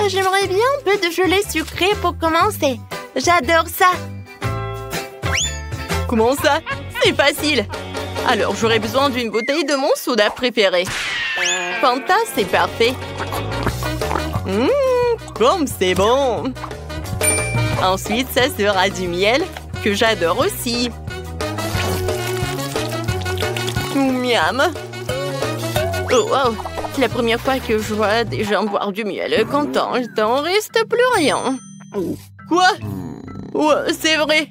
J'aimerais bien un peu de gelée sucrée pour commencer. J'adore ça. Comment ça? C'est facile. Alors, j'aurais besoin d'une bouteille de mon soda préféré. Fanta, c'est parfait. Comme c'est bon. Ensuite, ça sera du miel, que j'adore aussi. Miam. Oh, wow. C'est la première fois que je vois des gens boire du miel. Quand il t'en reste plus rien. Quoi? Ouais, c'est vrai.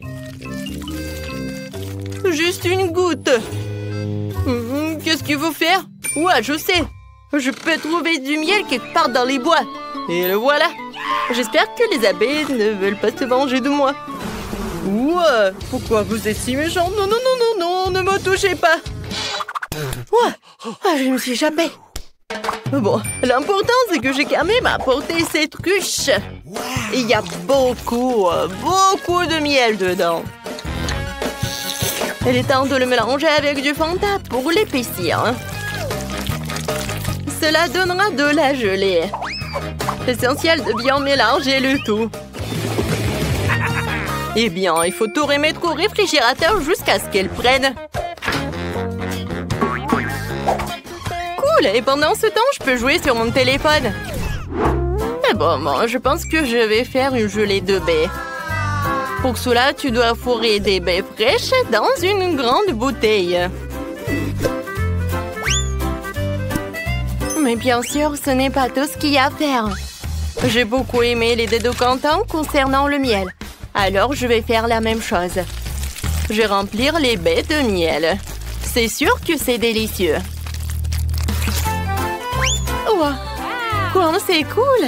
Juste une goutte. Qu'est-ce qu'il faut faire? Ouais, je sais. Je peux trouver du miel quelque part dans les bois. Et le voilà. J'espère que les abeilles ne veulent pas se venger de moi. Ouais, pourquoi vous êtes si méchant? Non, non, non, non, non, ne me touchez pas. Ouais, je me suis échappée. Bon, l'important c'est que j'ai quand même apporté cette ruche. Il y a beaucoup de miel dedans. Il est temps de le mélanger avec du Fanta pour l'épaissir. Cela donnera de la gelée. Essentiel de bien mélanger le tout. Eh bien, il faut tout remettre au réfrigérateur jusqu'à ce qu'elle prenne. Cool! Et pendant ce temps, je peux jouer sur mon téléphone. Mais bon, je pense que je vais faire une gelée de baies. Pour cela, tu dois fourrer des baies fraîches dans une grande bouteille. Mais bien sûr, ce n'est pas tout ce qu'il y a à faire. J'ai beaucoup aimé les dés de Quentin concernant le miel. Alors, je vais faire la même chose. Je vais remplir les baies de miel. C'est sûr que c'est délicieux. Wow. Quoi, c'est cool.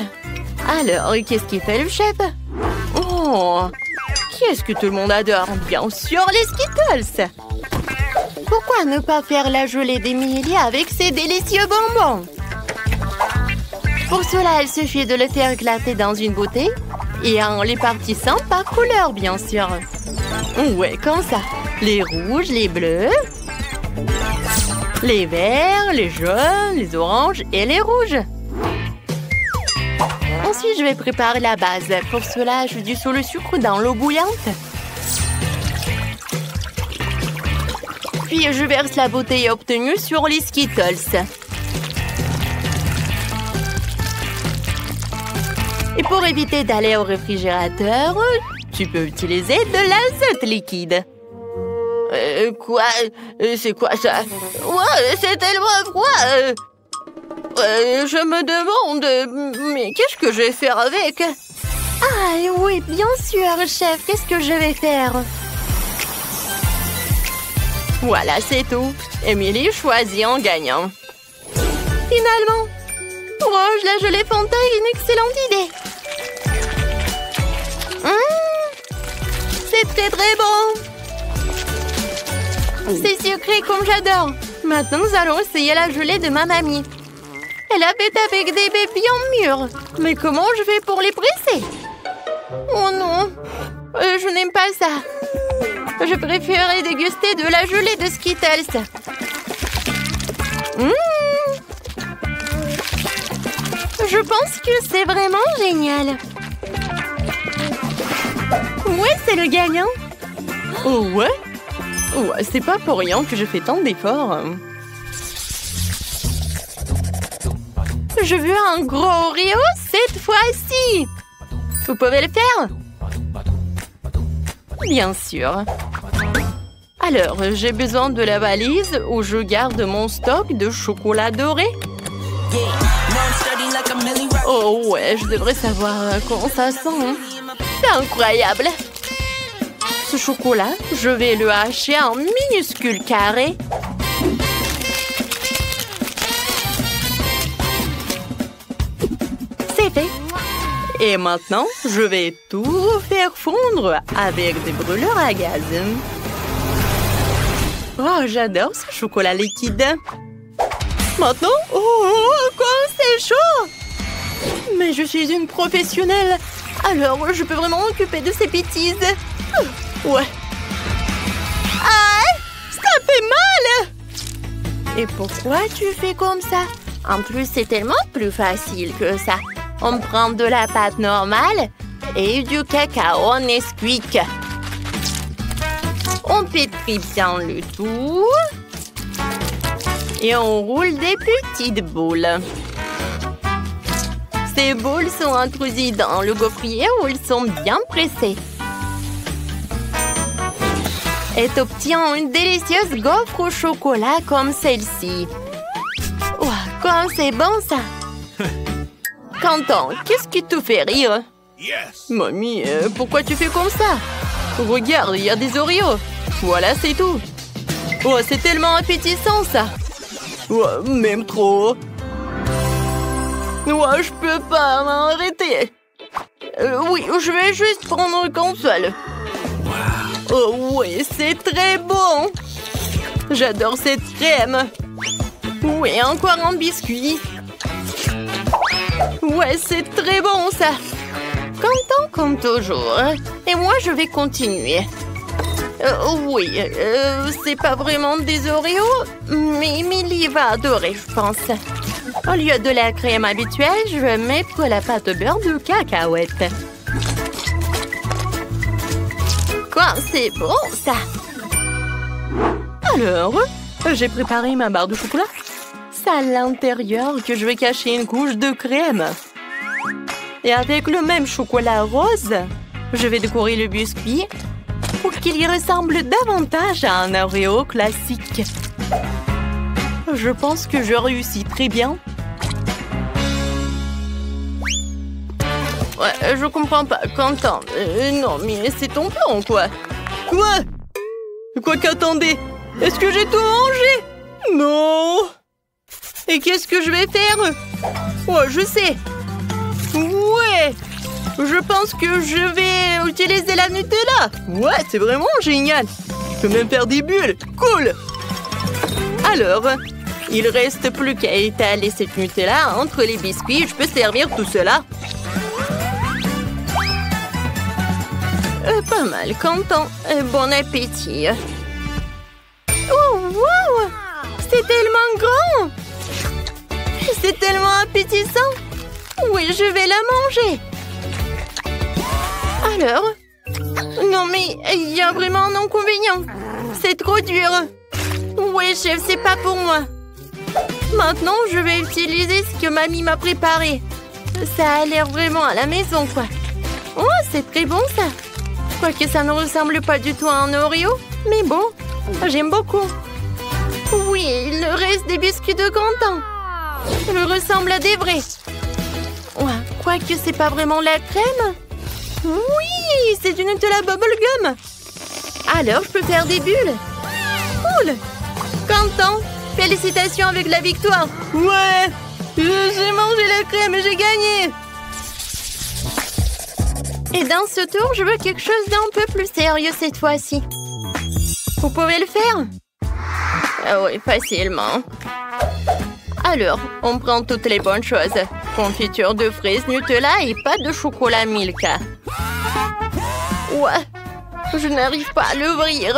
Alors, qu'est-ce qu'il fait le chef? Oh, qu'est-ce que tout le monde adore? Bien sûr, les Skittles. Pourquoi ne pas faire la gelée d'Emilie avec ces délicieux bonbons? Pour cela, il suffit de le faire éclater dans une bouteille et en les partissant par couleur, bien sûr. Ouais, comme ça. Les rouges, les bleus, les verts, les jaunes, les oranges et les rouges. Ensuite, je vais préparer la base. Pour cela, je dissous le sucre dans l'eau bouillante. Puis, je verse la bouteille obtenue sur les Skittles. Et pour éviter d'aller au réfrigérateur, tu peux utiliser de l'azote liquide. Quoi? C'est quoi ça? Ouais, c'est tellement froid. Je me demande, mais qu'est-ce que je vais faire avec? Ah oui, bien sûr, chef. Qu'est-ce que je vais faire? Voilà, c'est tout. Emily choisit en gagnant. Finalement, Rouge, la gelée Fanta est une excellente idée. C'est très très bon. C'est sucré comme j'adore. Maintenant, nous allons essayer la gelée de ma mamie. Elle a fait avec des baies bien mûres. Mais comment je fais pour les presser? Oh non, je n'aime pas ça. Je préférerais déguster de la gelée de Skittles. Je pense que c'est vraiment génial. Ouais, c'est le gagnant. Oh ouais? Ouais, c'est pas pour rien que je fais tant d'efforts. Je veux un gros Oreo cette fois-ci. Vous pouvez le faire? Bien sûr. Alors, j'ai besoin de la valise où je garde mon stock de chocolat doré. Oh ouais, je devrais savoir comment ça sent. C'est incroyable. Ce chocolat, je vais le hacher en minuscules carrés. C'est fait. Et maintenant, je vais tout faire fondre avec des brûleurs à gaz. Oh, j'adore ce chocolat liquide. Maintenant, comme c'est chaud! Mais je suis une professionnelle, alors je peux vraiment m'occuper de ces bêtises. Ouais. Ah, ça fait mal! Et pourquoi tu fais comme ça? En plus, c'est tellement plus facile que ça. On prend de la pâte normale et du cacao Nesquik. On pétrit bien le tout. Et on roule des petites boules. Ces boules sont introduites dans le gaufrier où ils sont bien pressés. Et obtient une délicieuse gaufre au chocolat comme celle-ci. Wow, comme c'est bon ça! Quentin, qu'est-ce qui te fait rire? Yes. Mamie, pourquoi tu fais comme ça? Regarde, il y a des Oreos. Voilà, c'est tout. Oh, c'est tellement appétissant ça. Oh, même trop. Oh, je peux pas m'arrêter. Oui, je vais juste prendre comme seul. Oh oui, c'est très bon. J'adore cette crème. Oui, encore un biscuit. Ouais, c'est très bon ça. Content comme toujours. Et moi, je vais continuer. Oui, c'est pas vraiment des Oreos, mais Emily va adorer, je pense. Au lieu de la crème habituelle, je vais mettre la pâte au beurre de cacahuète. Quoi, c'est bon ça. Alors, j'ai préparé ma barre de chocolat. C'est à l'intérieur que je vais cacher une couche de crème. Et avec le même chocolat rose, je vais décorer le biscuit pour qu'il y ressemble davantage à un Oreo classique. Je pense que je réussis très bien. Ouais, je comprends pas, Quentin. Non, mais c'est ton plan, quoi. Quoi? Quoi qu'attendez? Est-ce que j'ai tout mangé? Non. Et qu'est-ce que je vais faire? Oh, je sais. Ouais. Je pense que je vais utiliser la Nutella. Ouais, c'est vraiment génial. Je peux même faire des bulles. Cool. Alors, il reste plus qu'à étaler cette Nutella entre les biscuits. Je peux servir tout cela. Pas mal, Quentin. Bon appétit. Oh, wow! C'est tellement grand! C'est tellement appétissant! Oui, je vais la manger! Alors? Non, mais il y a vraiment un inconvénient. C'est trop dur. Oui, chef, c'est pas pour moi. Maintenant, je vais utiliser ce que mamie m'a préparé. Ça a l'air vraiment à la maison, quoi. Oh, c'est très bon, ça! Quoique ça ne ressemble pas du tout à un Oreo, mais bon, j'aime beaucoup. Oui, le reste des biscuits de Quentin me ressemble à des vrais. Ouais, quoique c'est pas vraiment la crème. Oui, c'est du Nutella bubblegum. Alors, je peux faire des bulles. Cool. Quentin, félicitations avec la victoire. Ouais, j'ai mangé la crème et j'ai gagné. Et dans ce tour, je veux quelque chose d'un peu plus sérieux cette fois-ci. Vous pouvez le faire? Ah oui, facilement. Alors, on prend toutes les bonnes choses. Confiture de fraises, Nutella et pâte de chocolat Milka. Ouais, je n'arrive pas à l'ouvrir.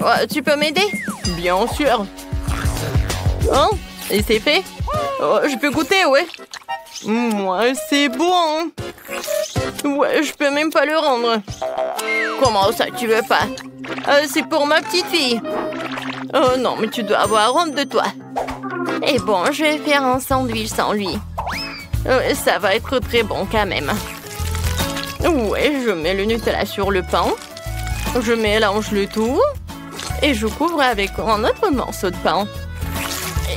Ouais, tu peux m'aider? Bien sûr. Oh, et c'est fait? Oh, je peux goûter, ouais. Ouais, c'est bon. Ouais, je peux même pas le rendre. Comment ça, tu veux pas? C'est pour ma petite fille. Oh non, mais tu dois avoir honte de toi. Et bon, je vais faire un sandwich sans lui. Ça va être très bon quand même. Ouais, je mets le Nutella sur le pain. Je mélange le tout. Et je couvre avec un autre morceau de pain.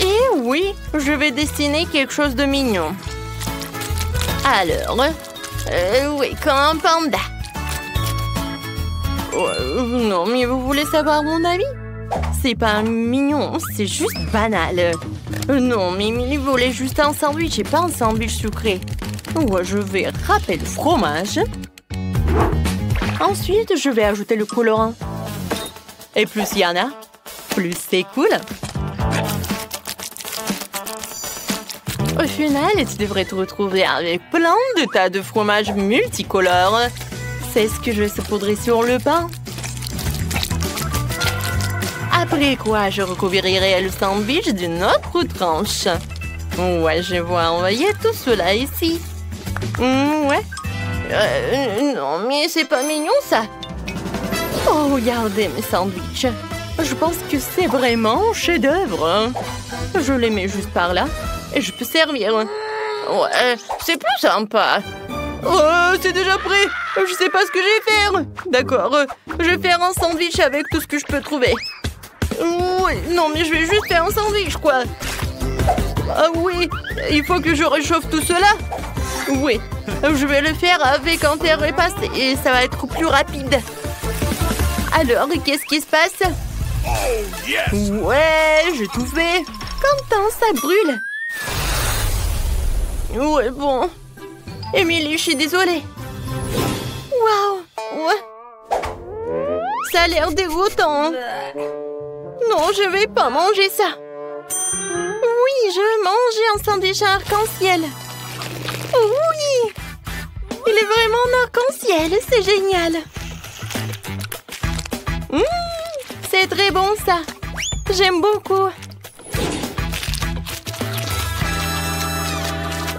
Et oui, je vais dessiner quelque chose de mignon. Alors, oui, comme un panda. Non, mais vous voulez savoir mon avis? C'est pas mignon, c'est juste banal. Non, mais Emily voulait juste un sandwich et pas un sandwich sucré. Ouais, je vais râper le fromage. Ensuite, je vais ajouter le colorant. Et plus il y en a, plus c'est cool. Au final, tu devrais te retrouver avec plein de tas de fromages multicolores. C'est ce que je vais saupoudrer sur le pain. Après quoi, je recouvrirai le sandwich d'une autre tranche. Ouais, je vois. Envoyer tout cela ici. Ouais. Non, mais c'est pas mignon, ça. Oh, regardez mes sandwichs. Je pense que c'est vraiment un chef-d'œuvre. Hein. Je les mets juste par là et je peux servir. Ouais, c'est plus sympa. Oh, c'est déjà prêt. Je sais pas ce que je vais faire. D'accord, je vais faire un sandwich avec tout ce que je peux trouver. Ouais, non, mais je vais juste faire un sandwich, quoi. Ah oui, il faut que je réchauffe tout cela. Oui, je vais le faire avec un terre repassé et ça va être plus rapide. Alors, qu'est-ce qui se passe? Ouais, j'ai tout fait. Quentin, ça brûle. Ouais, bon. Émilie, je suis désolée. Waouh, ouais. Ça a l'air dégoûtant. Non, je vais pas manger ça. Oui, je veux manger un sandwich arc-en-ciel. Oui, il est vraiment en arc-en-ciel, c'est génial. C'est très bon ça. J'aime beaucoup.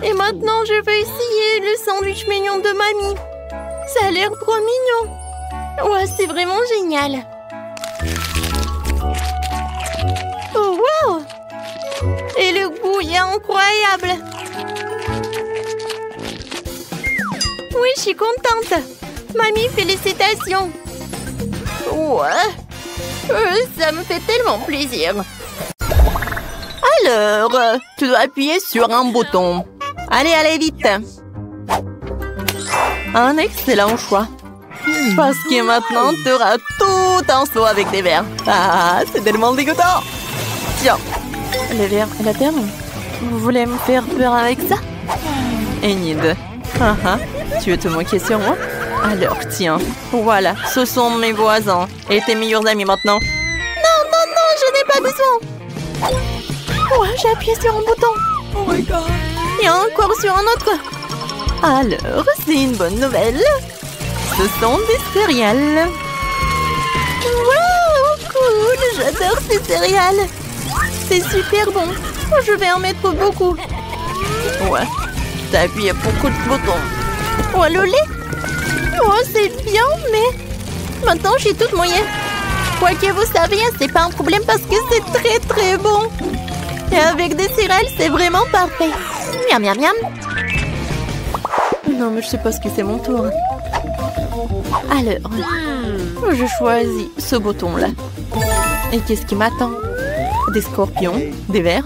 Et maintenant, je veux essayer le sandwich mignon de mamie. Ça a l'air trop mignon. Ouais, c'est vraiment génial. Oh, wow! Et le goût est incroyable. Oui, je suis contente. Mamie, félicitations. Ouais. Ça me fait tellement plaisir. Alors, tu dois appuyer sur un bouton. Allez, allez, vite. Un excellent choix. Parce que maintenant, tu auras tout un seau avec des verres. Ah, c'est tellement dégoûtant. Tiens, les verres et la terre. Vous voulez me faire peur avec ça? Enid. Tu veux te moquer sur moi? Alors, tiens. Voilà, ce sont mes voisins. Et tes meilleurs amis maintenant. Non, non, non, je n'ai pas besoin. Ouais, j'ai appuyé sur un bouton. Oh my god. Et encore sur un autre. Alors, c'est une bonne nouvelle. Ce sont des céréales. Wow, cool. J'adore ces céréales. C'est super bon. Je vais en mettre beaucoup. Ouais, t'as appuyé beaucoup de boutons. Oh, le lait. Oh, c'est bien, mais maintenant j'ai toute mouillée. Quoi que vous saviez, c'est pas un problème parce que c'est très très bon. Et avec des céréales, c'est vraiment parfait. Miam, miam, miam. Non, mais je sais pas ce que c'est mon tour. Alors, je choisis ce bouton-là. Et qu'est-ce qui m'attend? Des scorpions? Des vers?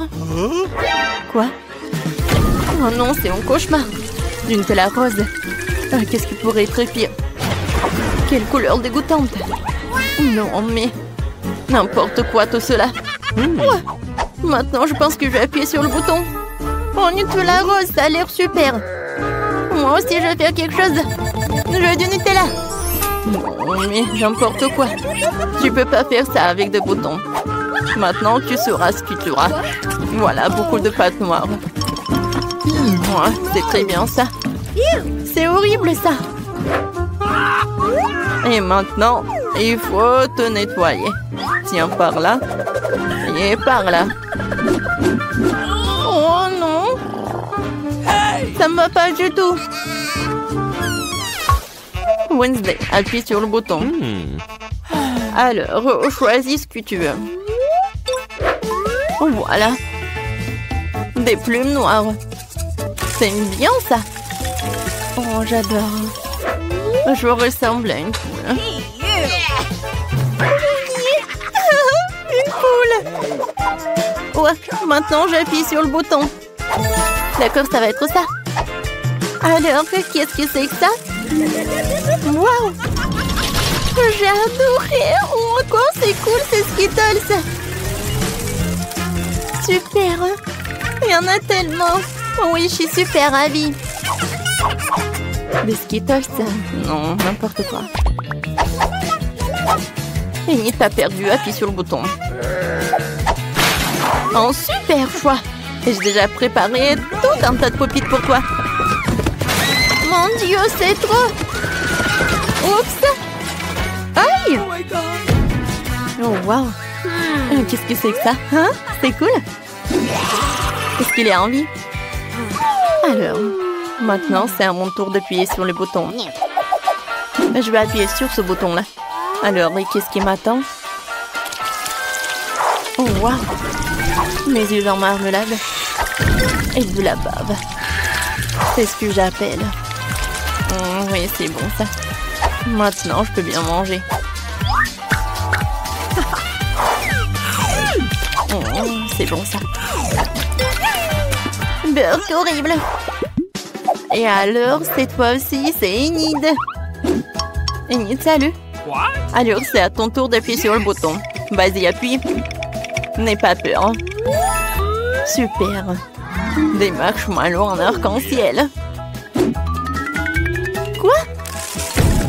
Quoi? Oh non, c'est mon cauchemar. D'une telle rose. Qu'est-ce qui pourrait être pire? Quelle couleur dégoûtante. Non, mais... n'importe quoi tout cela. Ouais. Maintenant, je pense que je vais appuyer sur le bouton. Oh, Nutella rose, ça a l'air super. Moi aussi, je vais faire quelque chose. Je veux du Nutella. Non, mais n'importe quoi. Tu peux pas faire ça avec des boutons. Maintenant, tu sauras ce que tu auras. Voilà, beaucoup de pâte noire. Ouais, c'est très bien ça. C'est horrible ça. Et maintenant, il faut te nettoyer. Tiens, par là. Et par là. Oh non. Ça me va pas du tout. Wednesday, appuie sur le bouton. Alors, choisis ce que tu veux. Voilà. Des plumes noires. C'est bien ça. Oh, j'adore. Je ressemble à une poule. Une poule. Ouais, maintenant j'appuie sur le bouton. D'accord, ça va être ça. Alors, qu'est-ce que c'est que ça? Waouh! J'ai adoré. Oh, quoi, c'est cool, c'est Skittles. Super. Il y en a tellement. Oui, je suis super ravie. Des Skittles, non, n'importe quoi. Et t'as perdu, appuie sur le bouton. Un super choix. Et j'ai déjà préparé tout un tas de pop-it pour toi. Mon Dieu, c'est trop. Oups. Aïe. Oh, wow. Qu'est-ce que c'est que ça? Hein? C'est cool. Est-ce qu'il est en vie? Alors, maintenant, c'est à mon tour d'appuyer sur le bouton. Je vais appuyer sur ce bouton-là. Alors, et qu'est-ce qui m'attend? Oh, waouh! Mes yeux en marmelade. Et de la bave. C'est ce que j'appelle. Oui, c'est bon, ça. Maintenant, je peux bien manger. C'est bon, ça. Burk horrible. Et alors, cette fois aussi, c'est Enid. Enid, salut. Alors, c'est à ton tour d'appuyer sur le bouton. Vas-y, appuie. N'aie pas peur. Super. Des marshmallows en arc-en-ciel. Quoi?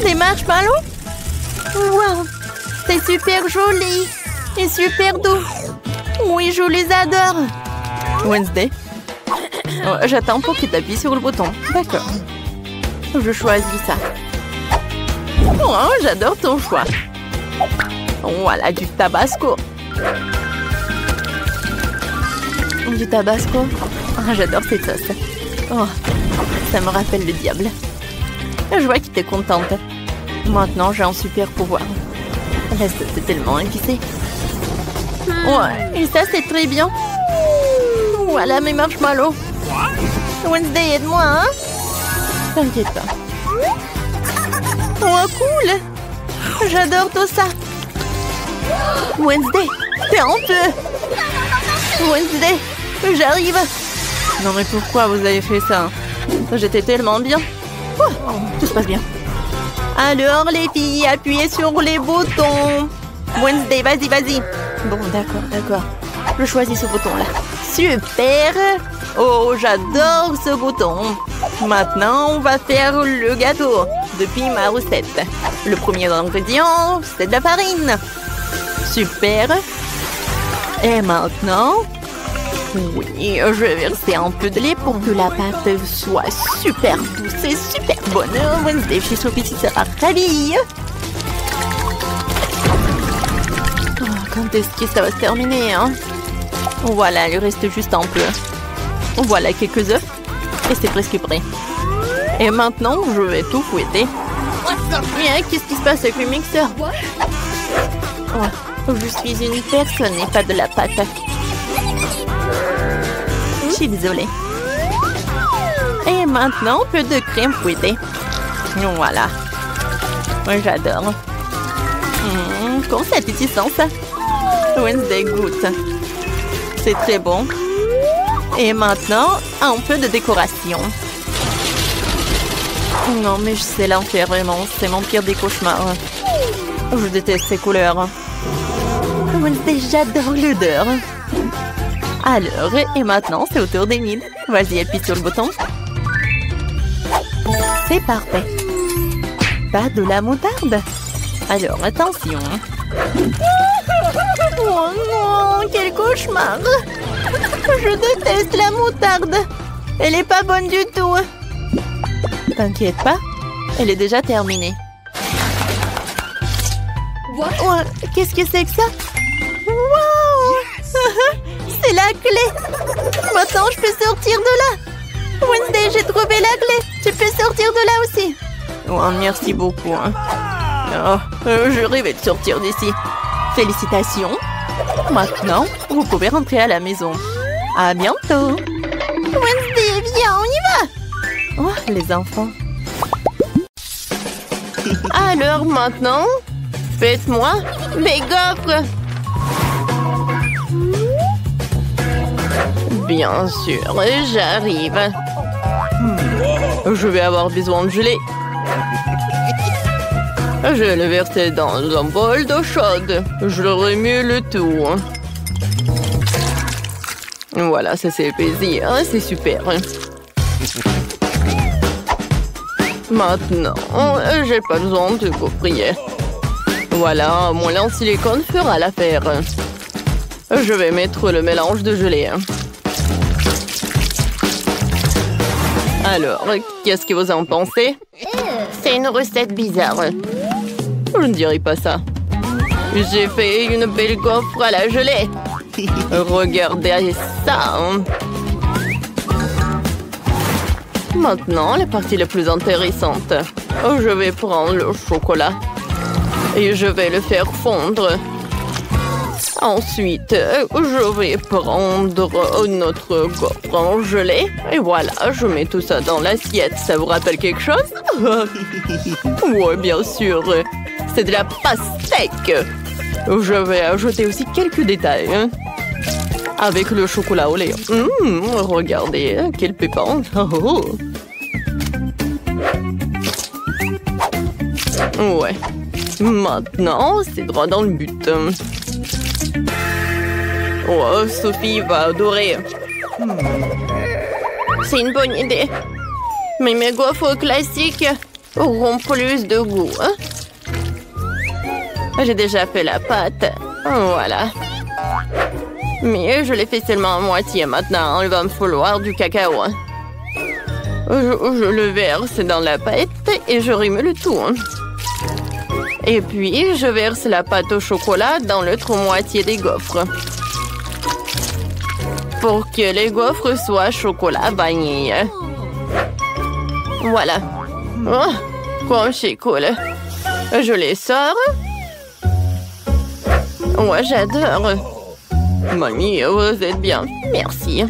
Des marshmallows? Wow! C'est super joli. Et super doux. Oui, je les adore. Wednesday. J'attends pour que tu appuies sur le bouton. D'accord. Je choisis ça. Oh, j'adore ton choix. Voilà, du tabasco. Du tabasco. Oh, j'adore cette sauce. Oh, ça me rappelle le diable. Je vois que tu es contente. Maintenant, j'ai un super pouvoir. C'est tellement épicé. Ouais, et ça, c'est très bien. Voilà mes marshmallows. Wednesday, aide-moi, hein? T'inquiète pas. Oh, cool! J'adore tout ça. Wednesday, t'es en feu. Wednesday, j'arrive. Non mais pourquoi vous avez fait ça? J'étais tellement bien. Oh, tout se passe bien. Alors les filles, appuyez sur les boutons. Wednesday, vas-y, vas-y. Bon, d'accord. Je choisis ce bouton-là. Super! Oh, j'adore ce bouton. Maintenant, on va faire le gâteau depuis ma recette. Le premier ingrédient, c'est de la farine. Super. Et maintenant, oui, je vais verser un peu de lait pour que la pâte soit super douce et super bonne. Wednesday chez Sophie sera ravie. Oh, quand est-ce que ça va se terminer, hein? Voilà, il reste juste un peu. Voilà quelques œufs. Et c'est presque prêt. Et maintenant, je vais tout fouetter. Qu'est-ce qui se passe avec le mixeur? Oh, je suis une personne et pas de la pâte. Je suis désolée. Et maintenant, un peu de crème fouettée. Voilà. J'adore. Comment c'est appétissant, ça? Wednesday goûte. C'est très bon. Et maintenant, un peu de décoration. Non, mais c'est l'enfer, vraiment. C'est mon pire des cauchemars. Je déteste ces couleurs. Wednesday, j'adore l'odeur. Alors, et maintenant, c'est au tour d'Enid. Vas-y, appuie sur le bouton. C'est parfait. Pas de la moutarde. Alors, attention. Oh non, quel cauchemar! Je déteste la moutarde. Elle est pas bonne du tout. T'inquiète pas, elle est déjà terminée. Oh, qu'est-ce que c'est que ça? Wow! C'est la clé. Maintenant, je peux sortir de là. Wednesday, j'ai trouvé la clé. Tu peux sortir de là aussi. Oh, merci beaucoup. Hein. Oh, je rêvais de sortir d'ici. Félicitations. Maintenant, vous pouvez rentrer à la maison. À bientôt. Wednesday, viens, on y va. Oh, les enfants. Alors maintenant, faites-moi mes gaufres. Bien sûr, j'arrive. Je vais avoir besoin de gelée. Je vais le verser dans un bol d'eau chaude. Je le remue le tout. Voilà, ça c'est épaissi. C'est super. Maintenant, j'ai pas besoin de gaufrier. Voilà, mon lait en silicone fera l'affaire. Je vais mettre le mélange de gelée. Alors, qu'est-ce que vous en pensez? C'est une recette bizarre. Je ne dirais pas ça. J'ai fait une belle gaufre à la gelée. Regardez ça. Maintenant, la partie la plus intéressante. Je vais prendre le chocolat et je vais le faire fondre. Ensuite, je vais prendre notre gaufre en gelée. Et voilà, je mets tout ça dans l'assiette. Ça vous rappelle quelque chose? Oui, bien sûr. C'est de la pastèque. Je vais ajouter aussi quelques détails. Avec le chocolat au lait. Regardez, quel pépin. Ouais. Maintenant, c'est droit dans le but. Oh, Sophie va adorer. C'est une bonne idée. Mais mes gaufres classiques auront plus de goût. J'ai déjà fait la pâte. Voilà. Mais je l'ai fait seulement à moitié. Maintenant, il va me falloir du cacao. Je le verse dans la pâte et je rime le tout. Et puis, je verse la pâte au chocolat dans l'autre moitié des gaufres. Pour que les gaufres soient chocolat vanille. Voilà. Oh, comme c'est cool. Je les sors. Ouais, j'adore. Mamie, vous êtes bien. Merci.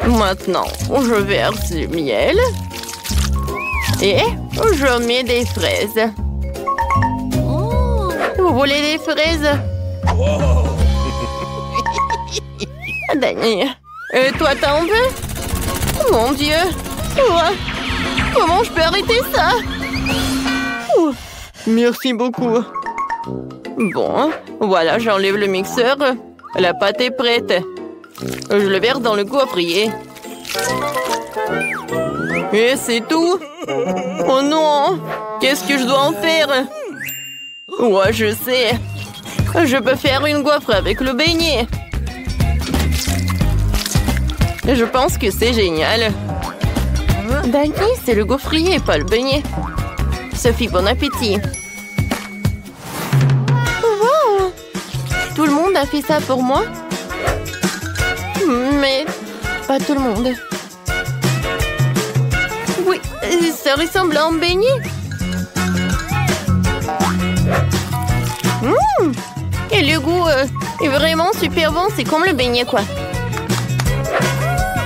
Maintenant, je verse du miel. Et je mets des fraises. Vous voulez des fraises? Danny, et toi t'en veux? Mon Dieu! Comment je peux arrêter ça? Merci beaucoup. Bon, voilà, j'enlève le mixeur. La pâte est prête. Je le verse dans le gaufrier. Et c'est tout? Oh non! Qu'est-ce que je dois en faire? Ouais, je sais. Je peux faire une gaufre avec le beignet. Je pense que c'est génial. Danny, c'est le gaufrier, pas le beignet. Sophie, bon appétit. Wow! Tout le monde a fait ça pour moi? Mais pas tout le monde. Oui, ça ressemble à un beignet. Et le goût est vraiment super bon. C'est comme le beignet, quoi.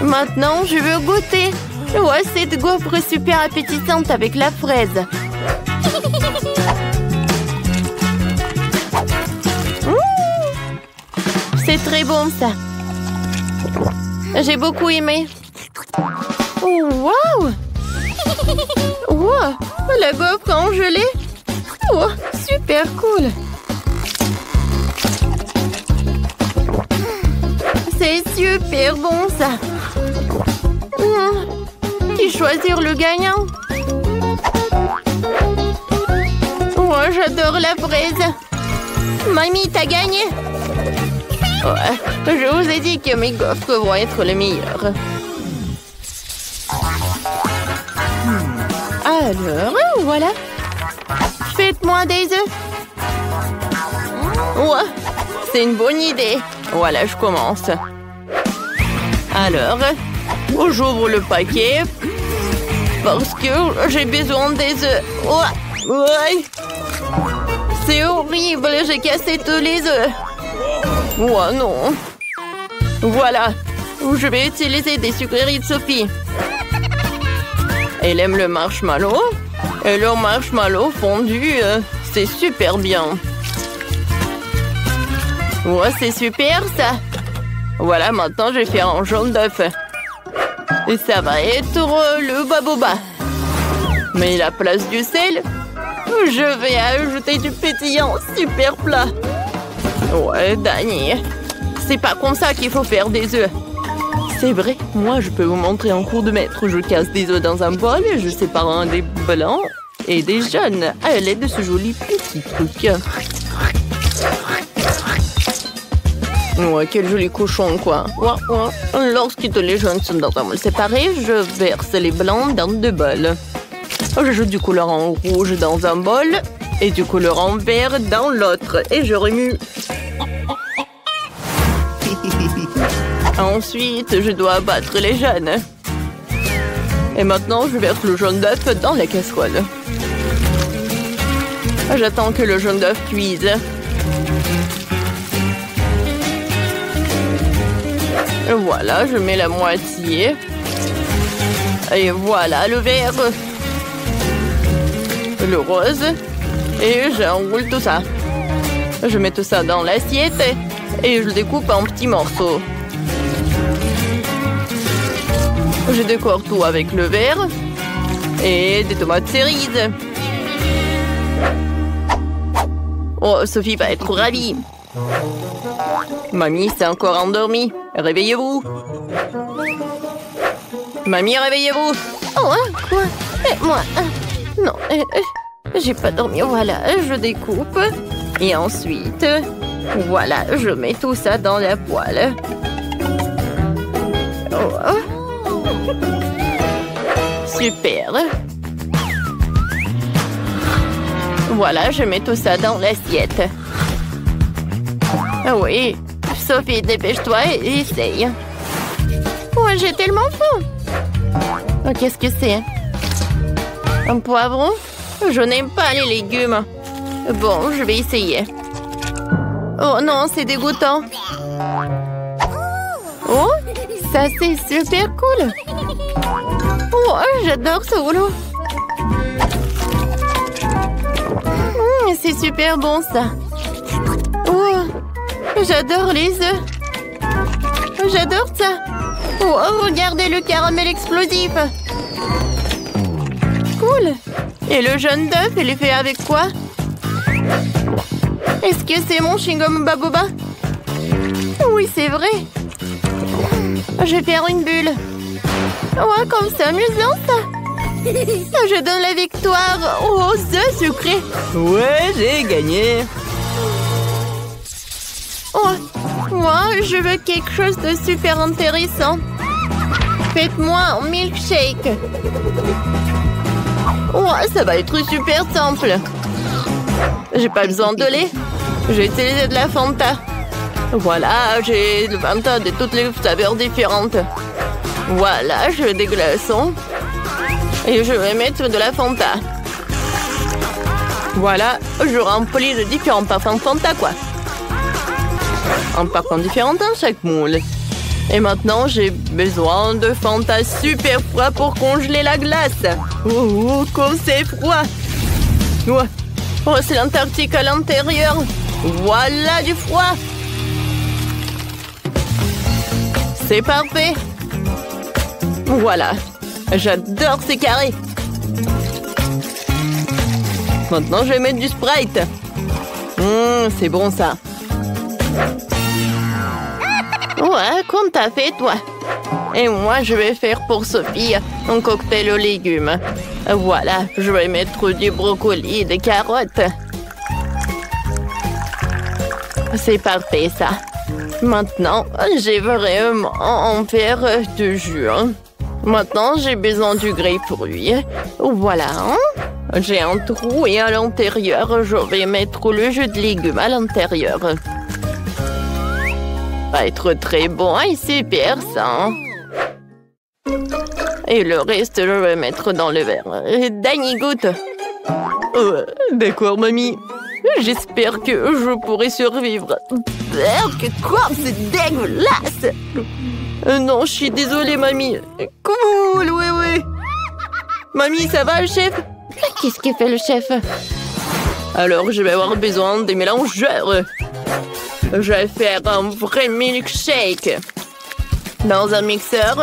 Maintenant, je veux goûter. Ouais, cette gaufre super appétissante avec la fraise. C'est très bon, ça. J'ai beaucoup aimé. Oh, wow! Wow! La gaufre en gelée. Oh, super cool. C'est super bon, ça. Qui choisir le gagnant? Oh, j'adore la fraise. Mamie, t'as gagné. Ouais, je vous ai dit que mes gaufres vont être les meilleures. Alors, voilà. Faites-moi des œufs. Ouais, c'est une bonne idée. Voilà, je commence. Alors, j'ouvre le paquet parce que j'ai besoin des œufs. Ouais. C'est horrible, j'ai cassé tous les œufs. Oh non. Voilà, je vais utiliser des sucreries de Sophie. Elle aime le marshmallow. Et le marshmallow fondu, c'est super bien. Ouais, c'est super ça. Voilà, maintenant je vais faire un jaune d'œuf. Et ça va être le baboba. Mais à la place du sel, je vais ajouter du pétillant super plat. Ouais, Danny, c'est pas comme ça qu'il faut faire des œufs. C'est vrai, moi je peux vous montrer en cours de maître. Je casse des œufs dans un bol et je sépare un des blancs et des jaunes à l'aide de ce joli petit truc. Ouais, quel joli cochon, quoi. Ouais. Lorsque les jaunes sont dans un bol séparé, je verse les blancs dans 2 bols. J'ajoute du colorant rouge dans un bol et du colorant vert dans l'autre. Et je remue. Ensuite, je dois battre les jaunes. Et maintenant, je verse le jaune d'œuf dans la casserole. J'attends que le jaune d'œuf cuise. Voilà, je mets la moitié. Et voilà le vert. Le rose. Et j'enroule tout ça. Je mets tout ça dans l'assiette et je le découpe en petits morceaux. Je décore tout avec le vert et des tomates cerises. Oh, Sophie va être ravie. Mamie s'est encore endormie. Réveillez-vous. Mamie, réveillez-vous. Oh, hein, quoi? Moi, non, j'ai pas dormi. Voilà, je découpe. Et ensuite, voilà, je mets tout ça dans la poêle. Oh. Super. Voilà, je mets tout ça dans l'assiette. Ah oui, Sophie, dépêche-toi et essaye. Oh, j'ai tellement faim. Oh, qu'est-ce que c'est? Un poivron? Je n'aime pas les légumes. Bon, je vais essayer. Oh non, c'est dégoûtant. Oh, ça c'est super cool. Oh, j'adore ce rouleau. C'est super bon ça. Oh, j'adore les œufs. J'adore ça. Oh, regardez le caramel explosif. Cool. Et le jaune d'œuf, il est fait avec quoi? Est-ce que c'est mon chewing-gum Baboba? Oui, c'est vrai. Je vais faire une bulle. Ouais, comme c'est amusant ça. Je donne la victoire aux œufs sucrés. Ouais, j'ai gagné. Oh, moi, je veux quelque chose de super intéressant. Faites-moi un milkshake. Ouais, ça va être super simple. J'ai pas besoin de lait. J'ai utilisé de la Fanta. Voilà, j'ai de Fanta de toutes les saveurs différentes. Voilà, je veux des glaçons. Et je vais mettre de la Fanta. Voilà, je remplis de différents parfums Fanta, quoi. Un parfum différent dans chaque moule. Et maintenant, j'ai besoin de Fanta super froid pour congeler la glace. Oh, comme c'est froid. Ouais. Oh, c'est l'Antarctique à l'intérieur. Voilà du froid. C'est parfait. Voilà. J'adore ces carrés. Maintenant, je vais mettre du Sprite. C'est bon, ça. Ouais, comme t'as fait, toi. Et moi, je vais faire pour Sophie un cocktail aux légumes. Voilà, je vais mettre du brocoli et des carottes. C'est parfait, ça. Maintenant, j'ai vraiment un verre de jus. Maintenant, j'ai besoin du grapefruit. Voilà. J'ai un trou et à l'intérieur, je vais mettre le jus de légumes à l'intérieur. Va être très bon et super ça. Et le reste, je vais mettre dans le verre. Danny goûte. D'accord, mamie. J'espère que je pourrai survivre. Quoi? C'est dégueulasse. Non, je suis désolée, mamie. Cool, oui. Mamie, ça va, le chef? Qu'est-ce que fait le chef? Alors, je vais avoir besoin des mélangeurs. Je vais faire un vrai milkshake. Dans un mixeur,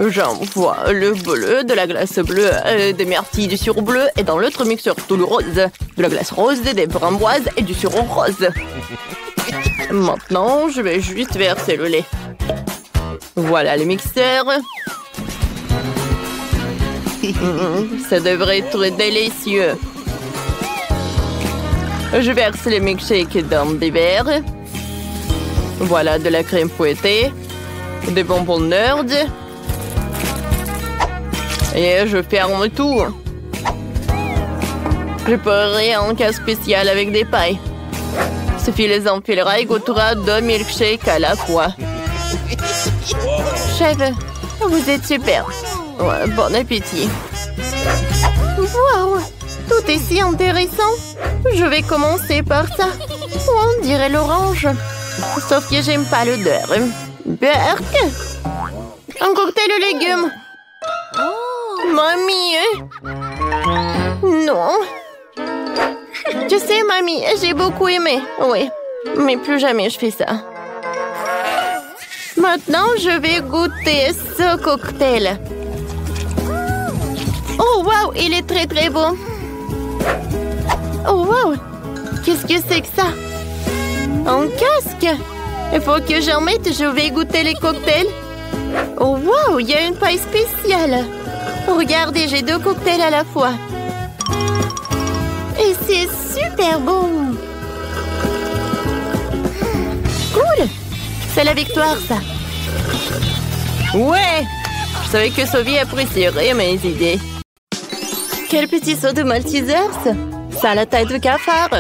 j'envoie le bleu, de la glace bleue, des myrtilles, du sirop bleu. Et dans l'autre mixeur, tout le rose, de la glace rose, des framboises et du sirop rose. Maintenant, je vais juste verser le lait. Voilà le mixeur. Ça devrait être délicieux. Je verse les milkshakes dans des verres. Voilà de la crème fouettée, des bonbons Nerd. Et je ferme tout. Je ferai un cas spécial avec des pailles. Sophie les enfilera et goûtera 2 milkshakes à la fois. Chef, vous êtes super. Ouais, bon appétit. Wow, tout est si intéressant. Je vais commencer par ça. On dirait l'orange. Sauf que j'aime pas l'odeur. Berk. Un cocktail aux légumes. Mamie. Non. Tu sais, mamie, j'ai beaucoup aimé. Oui, mais plus jamais je fais ça. Maintenant, je vais goûter ce cocktail. Oh, wow, il est très, très bon. Oh, wow. Qu'est-ce que c'est que ça? Un casque? Il faut que j'en mette, je vais goûter les cocktails. Oh, wow, il y a une paille spéciale. Regardez, j'ai 2 cocktails à la fois. Et c'est super bon. Cool. C'est la victoire, ça. Ouais! Je savais que Sophie apprécierait mes idées. Quel petit saut de Maltesers. Ça a la taille de cafard.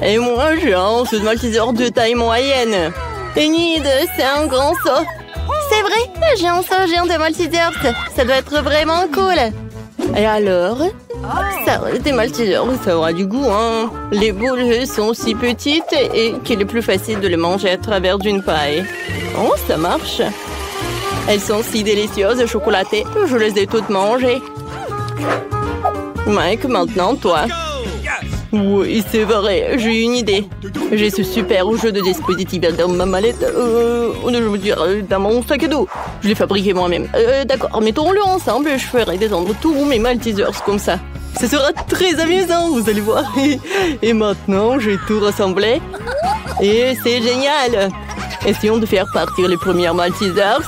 Et moi, j'ai un saut de Malteser de taille moyenne. Enid, c'est un grand saut. C'est vrai, j'ai un saut géant de Maltesers. Ça doit être vraiment cool. Et alors? Ça, des Maltesers, ça aura du goût, hein. Les boules sont si petites et qu'il est plus facile de les manger à travers d'une paille. Oh, ça marche. Elles sont si délicieuses et chocolatées, je les ai toutes mangées. Mike, maintenant, toi. Oui, c'est vrai, j'ai une idée. J'ai ce super jeu de dispositif dans ma mallette. Je veux dire, dans mon sac à dos. Je l'ai fabriqué moi-même. D'accord, mettons-le ensemble et je ferai descendre tous mes Maltesers comme ça. Ce sera très amusant, vous allez voir. Et maintenant, j'ai tout rassemblé. Et c'est génial. Essayons de faire partir les premières Maltesers.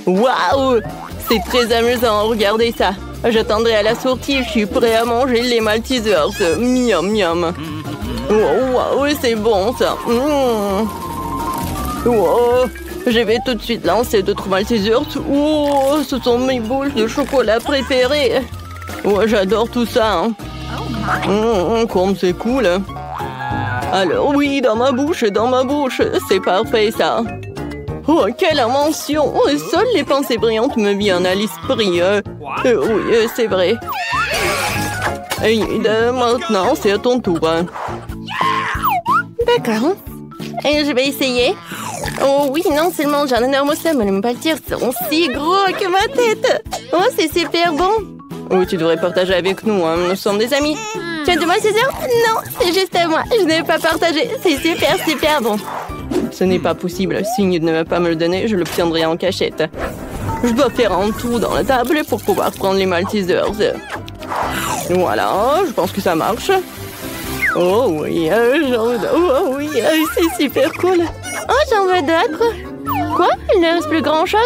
Waouh! C'est très amusant, regardez ça. J'attendrai à la sortie, je suis prêt à manger les Maltesers. Miam, miam. Waouh, c'est bon ça. Wow. Je vais tout de suite lancer d'autres Maltesers. Oh, ce sont mes boules de chocolat préférées. Oh, j'adore tout ça. Comme c'est cool. Alors oui, dans ma bouche. C'est parfait ça. Oh, quelle invention! Seules les pensées brillantes me viennent à l'esprit. Oui, c'est vrai. Et maintenant, c'est à ton tour. D'accord. Et je vais essayer. Oh oui, non seulement j'ai un énorme seum, mais les Maltesers seront si gros que ma tête. Oh, c'est super bon. Oh, tu devrais partager avec nous, hein. Nous sommes des amis. Tu as de Maltesers? Non, c'est juste à moi. Je ne vais pas partager. C'est super, super bon. Ce n'est pas possible. S'il ne veut pas me le donner, je l'obtiendrai en cachette. Je dois faire un trou dans la table pour pouvoir prendre les Maltesers. Voilà, je pense que ça marche. Oh oui, oh oui, c'est super cool. Oh, j'en veux d'autres. Quoi? Il ne reste plus grand-chose?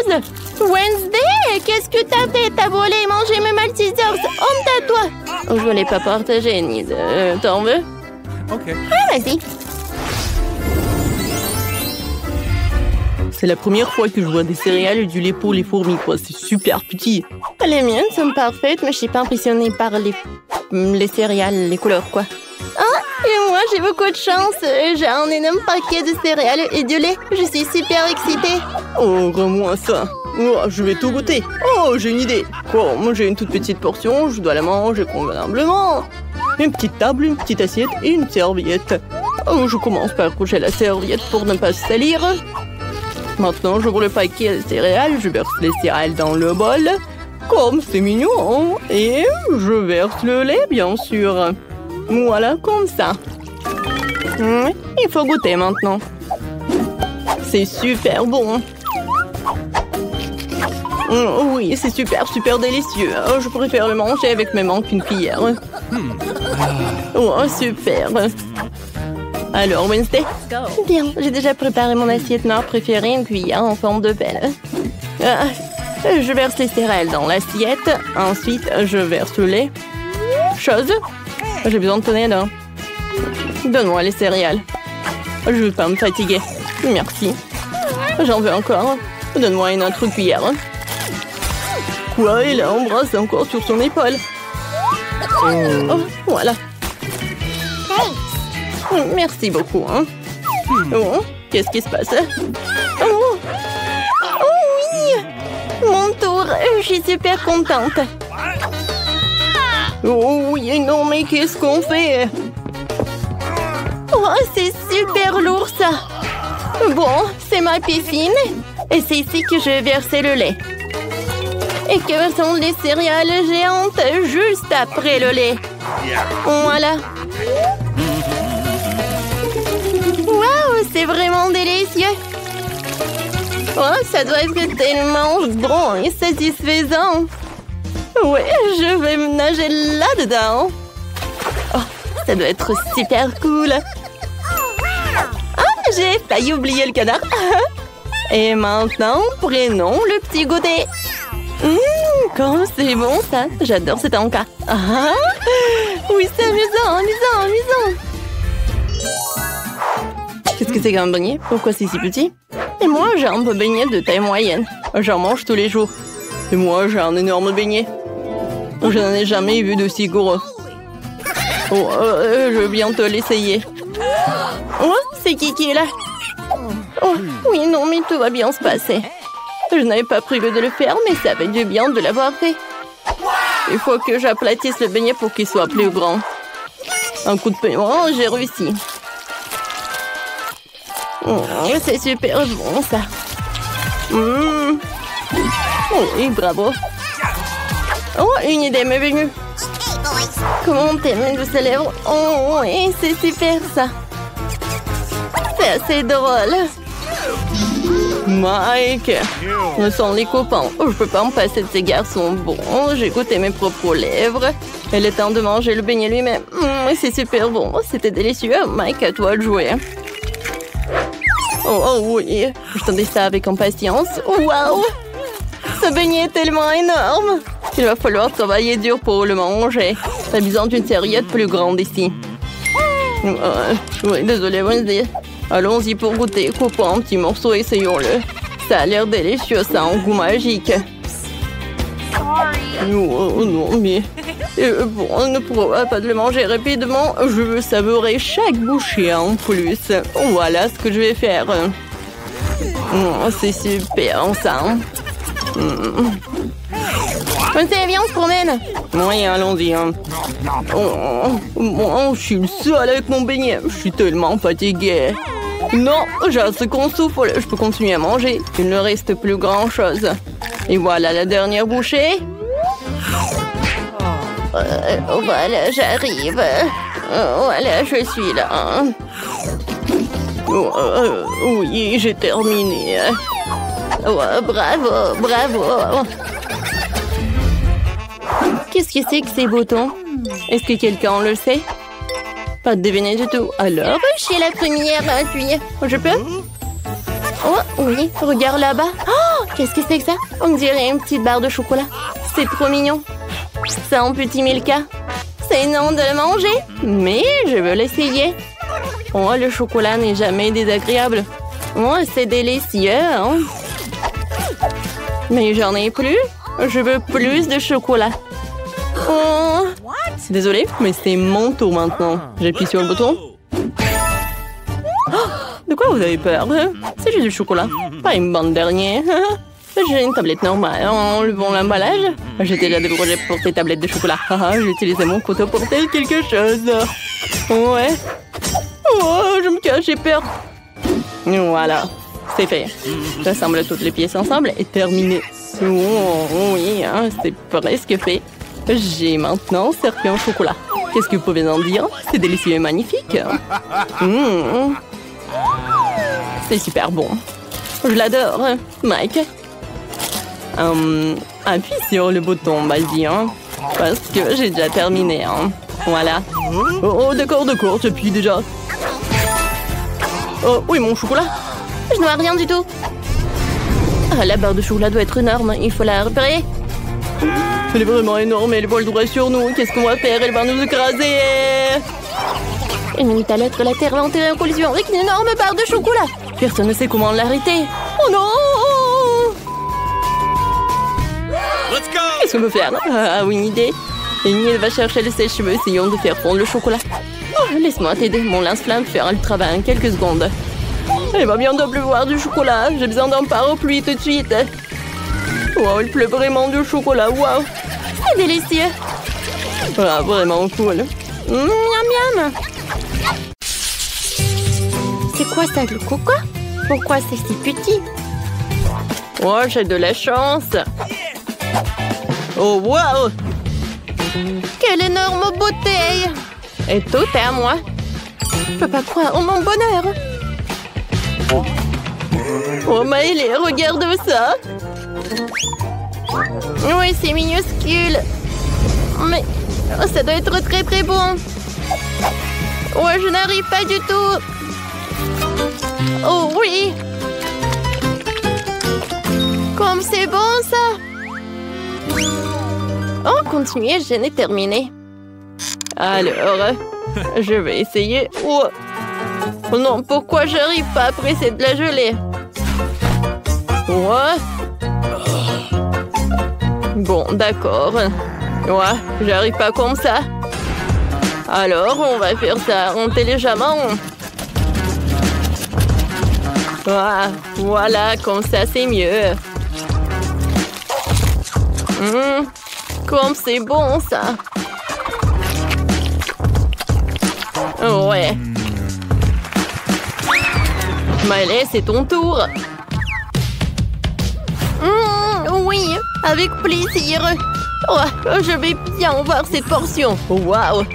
Wednesday, qu'est-ce que t'as fait? T'as volé et mangé mes Maltesers. Honte à toi. Oh, je ne l'ai pas partagé, Nid. T'en veux? Ok. Ah, vas-y. C'est la première fois que je vois des céréales et du lait pour les fourmis, quoi. C'est super petit. Les miennes sont parfaites, mais je suis pas impressionnée par les céréales, les couleurs, quoi. Ah, et moi, j'ai beaucoup de chance. J'ai un énorme paquet de céréales et du lait. Je suis super excitée. Oh, rends-moi ça. Oh, je vais tout goûter. Oh, j'ai une idée. Quoi, moi, j'ai une toute petite portion. Je dois la manger convenablement. Une petite table, une petite assiette et une serviette. Oh, je commence par coucher la serviette pour ne pas se salir. Maintenant, j'ouvre le paquet de céréales, je verse les céréales dans le bol. Comme c'est mignon. Et je verse le lait, bien sûr. Voilà, comme ça. Il faut goûter maintenant. C'est super bon. Oui, c'est super, super délicieux. Je préfère le manger avec mes mains qu'une cuillère. Oh, super. Alors, Wednesday? Bien, j'ai déjà préparé mon assiette noire préférée, une cuillère en forme de pelle. Je verse les céréales dans l'assiette. Ensuite, je verse le lait. Chose. J'ai besoin de ton aide. Donne-moi les céréales. Je ne veux pas me fatiguer. Merci. J'en veux encore. Donne-moi une autre cuillère. Quoi? Il a embrassé encore sur son épaule. Oh, voilà. Merci beaucoup. Hein. Oh, qu'est-ce qui se passe? Oh, Je suis super contente. Oh oui, non, mais qu'est-ce qu'on fait? Oh, c'est super lourd, ça. Bon, c'est ma piscine. Et c'est ici que je vais verser le lait. Et que sont les céréales géantes juste après le lait. Voilà. Waouh, c'est vraiment délicieux. Oh, ça doit être tellement bon et satisfaisant. Ouais, je vais me nager là-dedans. Oh, ça doit être super cool. Ah, j'ai failli oublier le canard. Et maintenant, prenons le petit goûter. Comme c'est bon ça. J'adore cet encas. Ah, oui, c'est amusant, amusant, amusant. Qu'est-ce que c'est qu'un beignet? Pourquoi c'est si petit? Et moi, j'ai un beignet de taille moyenne. J'en mange tous les jours. Et moi, j'ai un énorme beignet. Je n'en ai jamais vu d'aussi gros. Oh, je veux bientôt l'essayer. Oh, c'est qui est là? Oh, oui, non, mais tout va bien se passer. Je n'avais pas prévu de le faire, mais ça fait du bien de l'avoir fait. Il faut que j'aplatisse le beignet pour qu'il soit plus grand. Un coup de pied. Oh, j'ai réussi. Oh, c'est super bon, ça. Oh, oui, bravo. Oh, une idée m'est venue. Comment t'aimes mes douces lèvres? Oh, oui, c'est super, ça. C'est assez drôle. Mike, nous sommes les copains. Je peux pas me passer de ces garçons bons. J'ai goûté mes propres lèvres. Il est temps de manger le beignet lui-même. C'est super bon. C'était délicieux. Mike, à toi de jouer. Oh oui, j'attendais ça avec impatience. Waouh! Ce beignet est tellement énorme. Il va falloir travailler dur pour le manger. T'as besoin d'une serviette plus grande ici. Oui, désolé, Wednesday. Allons-y pour goûter. Coupons un petit morceau, essayons-le. Ça a l'air délicieux, ça a un goût magique. Oh non, mais... bon, on ne pourra pas le manger rapidement. Je veux savourer chaque bouchée en plus. Voilà ce que je vais faire. C'est super, ça. Viens, on se promène. Oui, allons-y. Je suis le seul avec mon beignet. Je suis tellement fatiguée. Non, j'ai assez qu'on souffle. Je peux continuer à manger. Il ne reste plus grand-chose. Et voilà la dernière bouchée. Voilà, j'arrive. Voilà, je suis là. Oui, j'ai terminé. Bravo, bravo. Qu'est-ce que c'est que ces boutons? Est-ce que quelqu'un le sait? Pas de deviner du tout. Alors, je suis la première à appuyer. Je peux? Oh, oui, regarde là-bas. Oh, qu'est-ce que c'est que ça? On dirait une petite barre de chocolat. C'est trop mignon. C'est un petit Milka. C'est non de le manger, mais je veux l'essayer. Oh, le chocolat n'est jamais désagréable. Oh, c'est délicieux, hein? Mais j'en ai plus. Je veux plus de chocolat. Oh. Désolée, mais c'est mon tour maintenant. J'appuie sur le bouton. Oh, de quoi vous avez peur? C'est juste du chocolat. Pas une bande dernière. J'ai une tablette normale. Enlevons l'emballage. J'ai déjà des projets pour ces tablettes de chocolat. J'ai utilisé mon couteau pour faire quelque chose. Ouais. Oh, je me cache, j'ai peur. Voilà. C'est fait. J'assemble toutes les pièces ensemble et terminé. Oh, oui, hein, c'est presque fait. J'ai maintenant servi en chocolat. Qu'est-ce que vous pouvez en dire? C'est délicieux et magnifique. C'est super bon. Je l'adore. Mike. Appuie sur le bouton, vas-y, hein, parce que j'ai déjà terminé. Hein. Voilà. Oh, d'accord, j'appuie déjà. Oh, oui, mon chocolat. Je ne vois rien du tout. Ah, la barre de chocolat doit être énorme. Il faut la repérer. Elle est vraiment énorme. Elle vole droit sur nous. Qu'est-ce qu'on va faire? Elle va nous écraser. Une minute à l'autre, la Terre va entrer en collision avec une énorme barre de chocolat. Personne ne sait comment l'arrêter. Oh non! Qu'est-ce qu'on peut faire? Ah oui, une idée. Amy, elle va chercher le sèche-cheveux. Essayons de faire fondre le chocolat. Oh, laisse-moi t'aider. Mon lance-flamme fera le travail en quelques secondes. Elle va bientôt pleuvoir du chocolat. J'ai besoin d'un parapluie tout de suite. Wow, il pleut vraiment du chocolat. Wow. C'est délicieux. Ah, vraiment cool. Miam miam. C'est quoi ça, le coco? Pourquoi c'est si petit? Oh, j'ai de la chance. Oh, wow. Quelle énorme bouteille! Et tout est à moi. Je peux pas croire en mon bonheur. Oh, Maëlé, regarde ça. Oui, c'est minuscule. Mais ça doit être très très bon. Ouais, je n'arrive pas du tout. Oh oui. Comme c'est bon ça. Oh, continuez, je n'ai terminé. Alors, je vais essayer. Oh. Non, pourquoi j'arrive pas à presser de la gelée? Ouais. Bon, d'accord. Ouais, j'arrive pas comme ça. Alors, on va faire ça intelligemment. Ah, voilà, comme ça, c'est mieux. Comme c'est bon, ça. Ouais. Maëlé, c'est ton tour. Oui, avec plaisir. Oh, je vais bien voir cette portion. Waouh.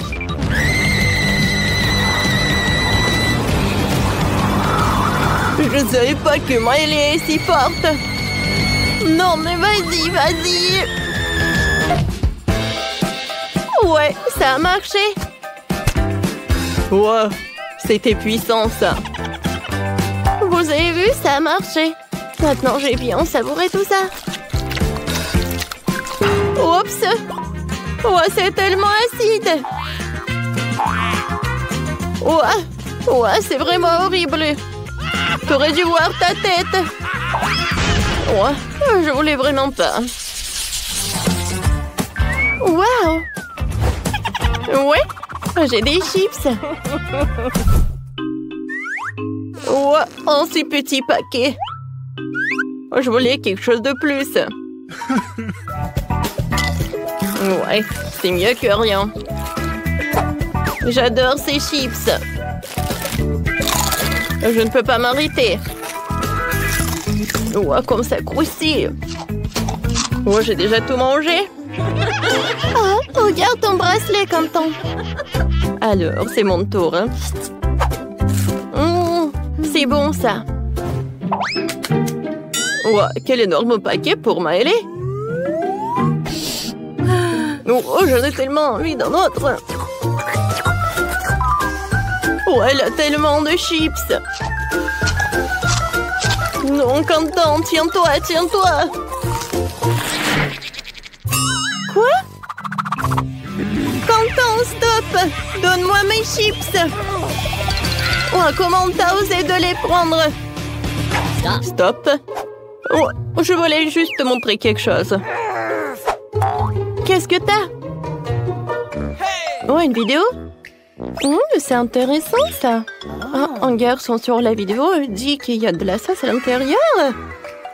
Je savais pas que Maëlé est si forte. Non, mais vas-y, vas-y. Ouais, ça a marché. Wow, c'était puissant, ça. Vous avez vu, ça a marché. Maintenant, j'ai bien savouré tout ça. Oups. Oh, c'est tellement acide. Ouais, c'est vraiment horrible. T'aurais dû voir ta tête. Ouais, je voulais vraiment pas. Waouh. Ouais, j'ai des chips. Ouais, un si petit paquet. Je voulais quelque chose de plus. Ouais, c'est mieux que rien. J'adore ces chips. Je ne peux pas m'arrêter. Ouais, comme ça croustille. Ouais, j'ai déjà tout mangé. Oh, regarde ton bracelet, Canton. Alors, c'est mon tour. Hein. C'est bon, ça. Ouais, quel énorme paquet pour Maëlé. Oh, j'en ai tellement envie d'un autre. Oh, elle a tellement de chips. Non, Canton, tiens-toi, tiens-toi. Quoi? Canton, stop! Donne-moi mes chips. Oh, comment t'as osé de les prendre? Stop. Oh, je voulais juste te montrer quelque chose. Qu'est-ce que t'as? Oh, une vidéo? C'est intéressant, ça. Un garçon sur la vidéo dit qu'il y a de la sauce à l'intérieur.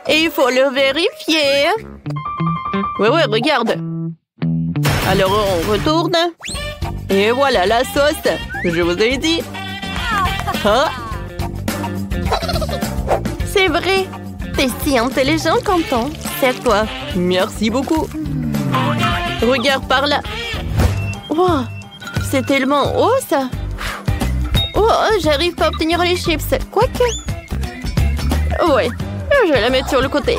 Et il faut le vérifier. Ouais, regarde. Alors, on retourne. Et voilà la sauce. Je vous ai dit. Ah. C'est vrai. T'es si intelligent, Canton. C'est toi. Merci beaucoup. Regarde par là. Wow, c'est tellement haut, ça. Oh, j'arrive pas à obtenir les chips. Quoique. Ouais, je vais la mettre sur le côté.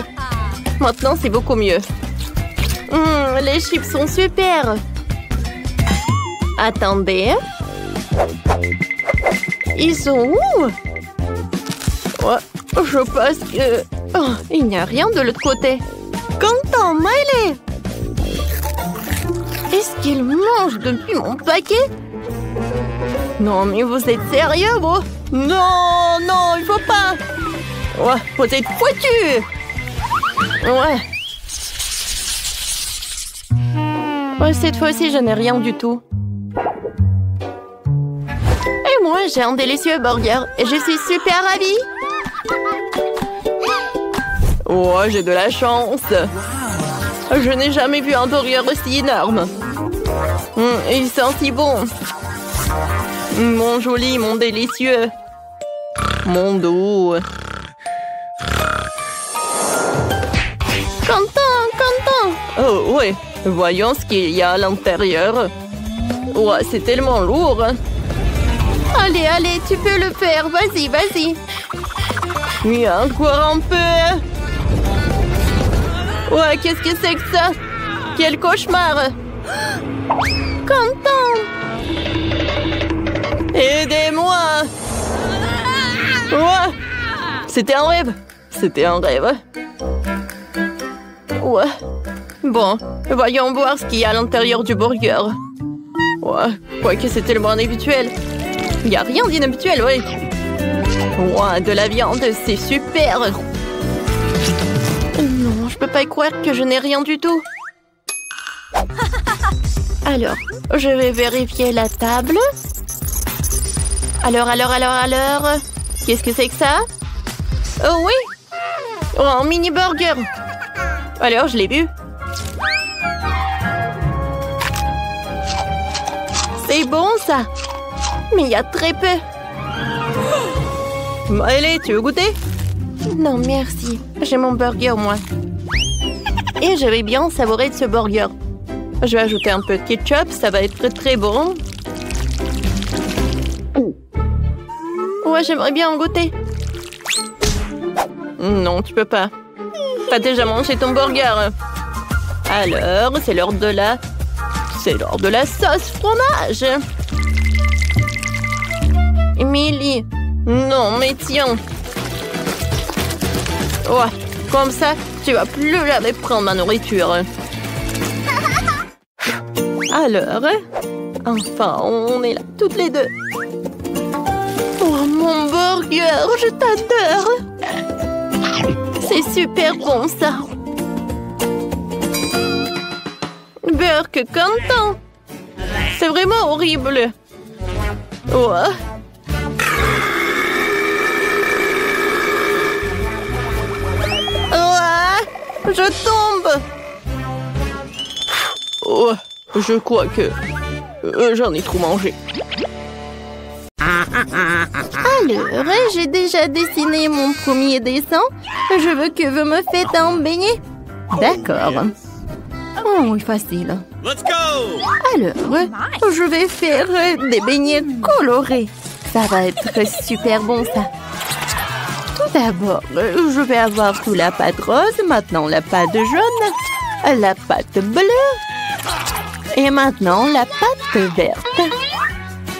Maintenant, c'est beaucoup mieux. Les chips sont super. Attendez. Ils sont où? Ouais, je pense que... Oh, il n'y a rien de l'autre côté. Canton, Maëlé! Est-ce qu'il mange depuis mon paquet? Non, mais vous êtes sérieux, vous? Non, il faut pas. Ouais, vous êtes foutus. Ouais. Cette fois-ci, je n'ai rien du tout. Et moi, j'ai un délicieux burger et je suis super ravie. Oh, j'ai de la chance. Je n'ai jamais vu un burger aussi énorme. Il sent si bon. Mon joli, mon délicieux. Mon doux. Quentin! Oh, oui. Voyons ce qu'il y a à l'intérieur. Oh, c'est tellement lourd. Allez, tu peux le faire. Vas-y. Oui, encore un peu. Ouais, qu'est-ce que c'est que ça? Quel cauchemar! Quentin! Aidez-moi! Ouais! C'était un rêve! Ouais. Bon, voyons voir ce qu'il y a à l'intérieur du burger. Ouais, quoique c'est tellement inhabituel. Il n'y a rien d'inhabituel, oui. Ouais, de la viande, c'est super! Non, je peux pas y croire que je n'ai rien du tout. Alors, je vais vérifier la table. Alors. Qu'est-ce que c'est que ça? Oh oui! Oh, un mini burger! Alors, je l'ai vu. C'est bon, ça! Mais il y a très peu. Allez, tu veux goûter? Non, merci. J'ai mon burger, moi. Et je vais bien savourer de ce burger. Je vais ajouter un peu de ketchup, ça va être très très bon. Ouais, j'aimerais bien en goûter. Non, tu peux pas. T'as déjà mangé ton burger. Alors, c'est l'heure de la... sauce fromage. Emily. Non, mais tiens. Ouais, comme ça, tu vas plus jamais prendre ma nourriture. Alors, enfin, on est là, toutes les deux. Oh, mon burger, je t'adore. C'est super bon, ça. Burger Quentin. C'est vraiment horrible. Ouais. Je tombe. Oh, je crois que j'en ai trop mangé. Alors, j'ai déjà dessiné mon premier dessin. Je veux que vous me faites un beignet. D'accord. Oh, oui, facile. Let's go! Alors, je vais faire des beignets colorés. Ça va être super bon, ça. Tout d'abord, je vais avoir tout la pâte rose, maintenant la pâte jaune, la pâte bleue et maintenant la pâte verte.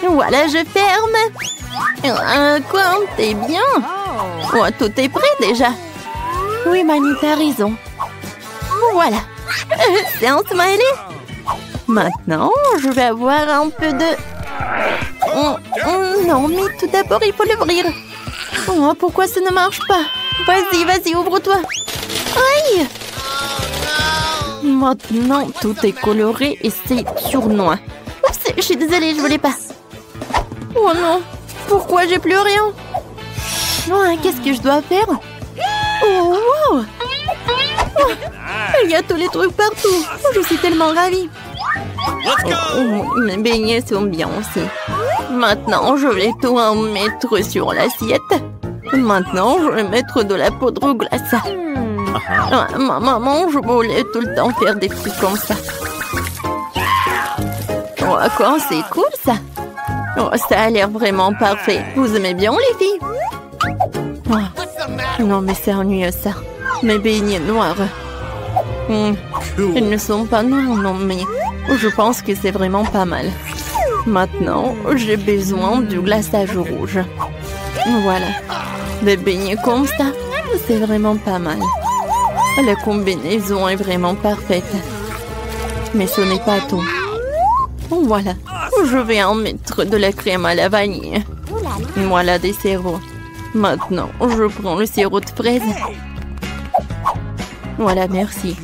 Voilà, je ferme. Quoi, t'es bien? Oh, tout est prêt déjà. Oui, mamie, t'as raison. Voilà. C'est un smiley. Maintenant, je vais avoir un peu de... Non, mais tout d'abord, il faut l'ouvrir. Oh, pourquoi ça ne marche pas? Vas-y, ouvre-toi. Aïe! Maintenant, tout est coloré et c'est sournois. Oups, je suis désolée, je voulais pas. Oh non, pourquoi j'ai plus rien? Oh, qu'est-ce que je dois faire? Oh, wow! Oh, il y a tous les trucs partout. Oh, je suis tellement ravie. Mes beignets sont bien aussi. Maintenant, je vais tout en mettre sur l'assiette. Maintenant, je vais mettre de la poudre glace. Ma maman, je voulais tout le temps faire des trucs comme ça. Oh, quoi, c'est cool ça. Oh, ça a l'air vraiment parfait. Vous aimez bien les filles? Oh. Non, mais c'est ennuyeux ça. Mes beignets noirs. Ils ne sont pas noirs, non, mais je pense que c'est vraiment pas mal. Maintenant, j'ai besoin du glaçage rouge. Voilà. Des beignets comme ça, c'est vraiment pas mal. La combinaison est vraiment parfaite. Mais ce n'est pas tout. Voilà. Je vais en mettre de la crème à la vanille. Voilà des sirops. Maintenant, je prends le sirop de fraise. Voilà, merci.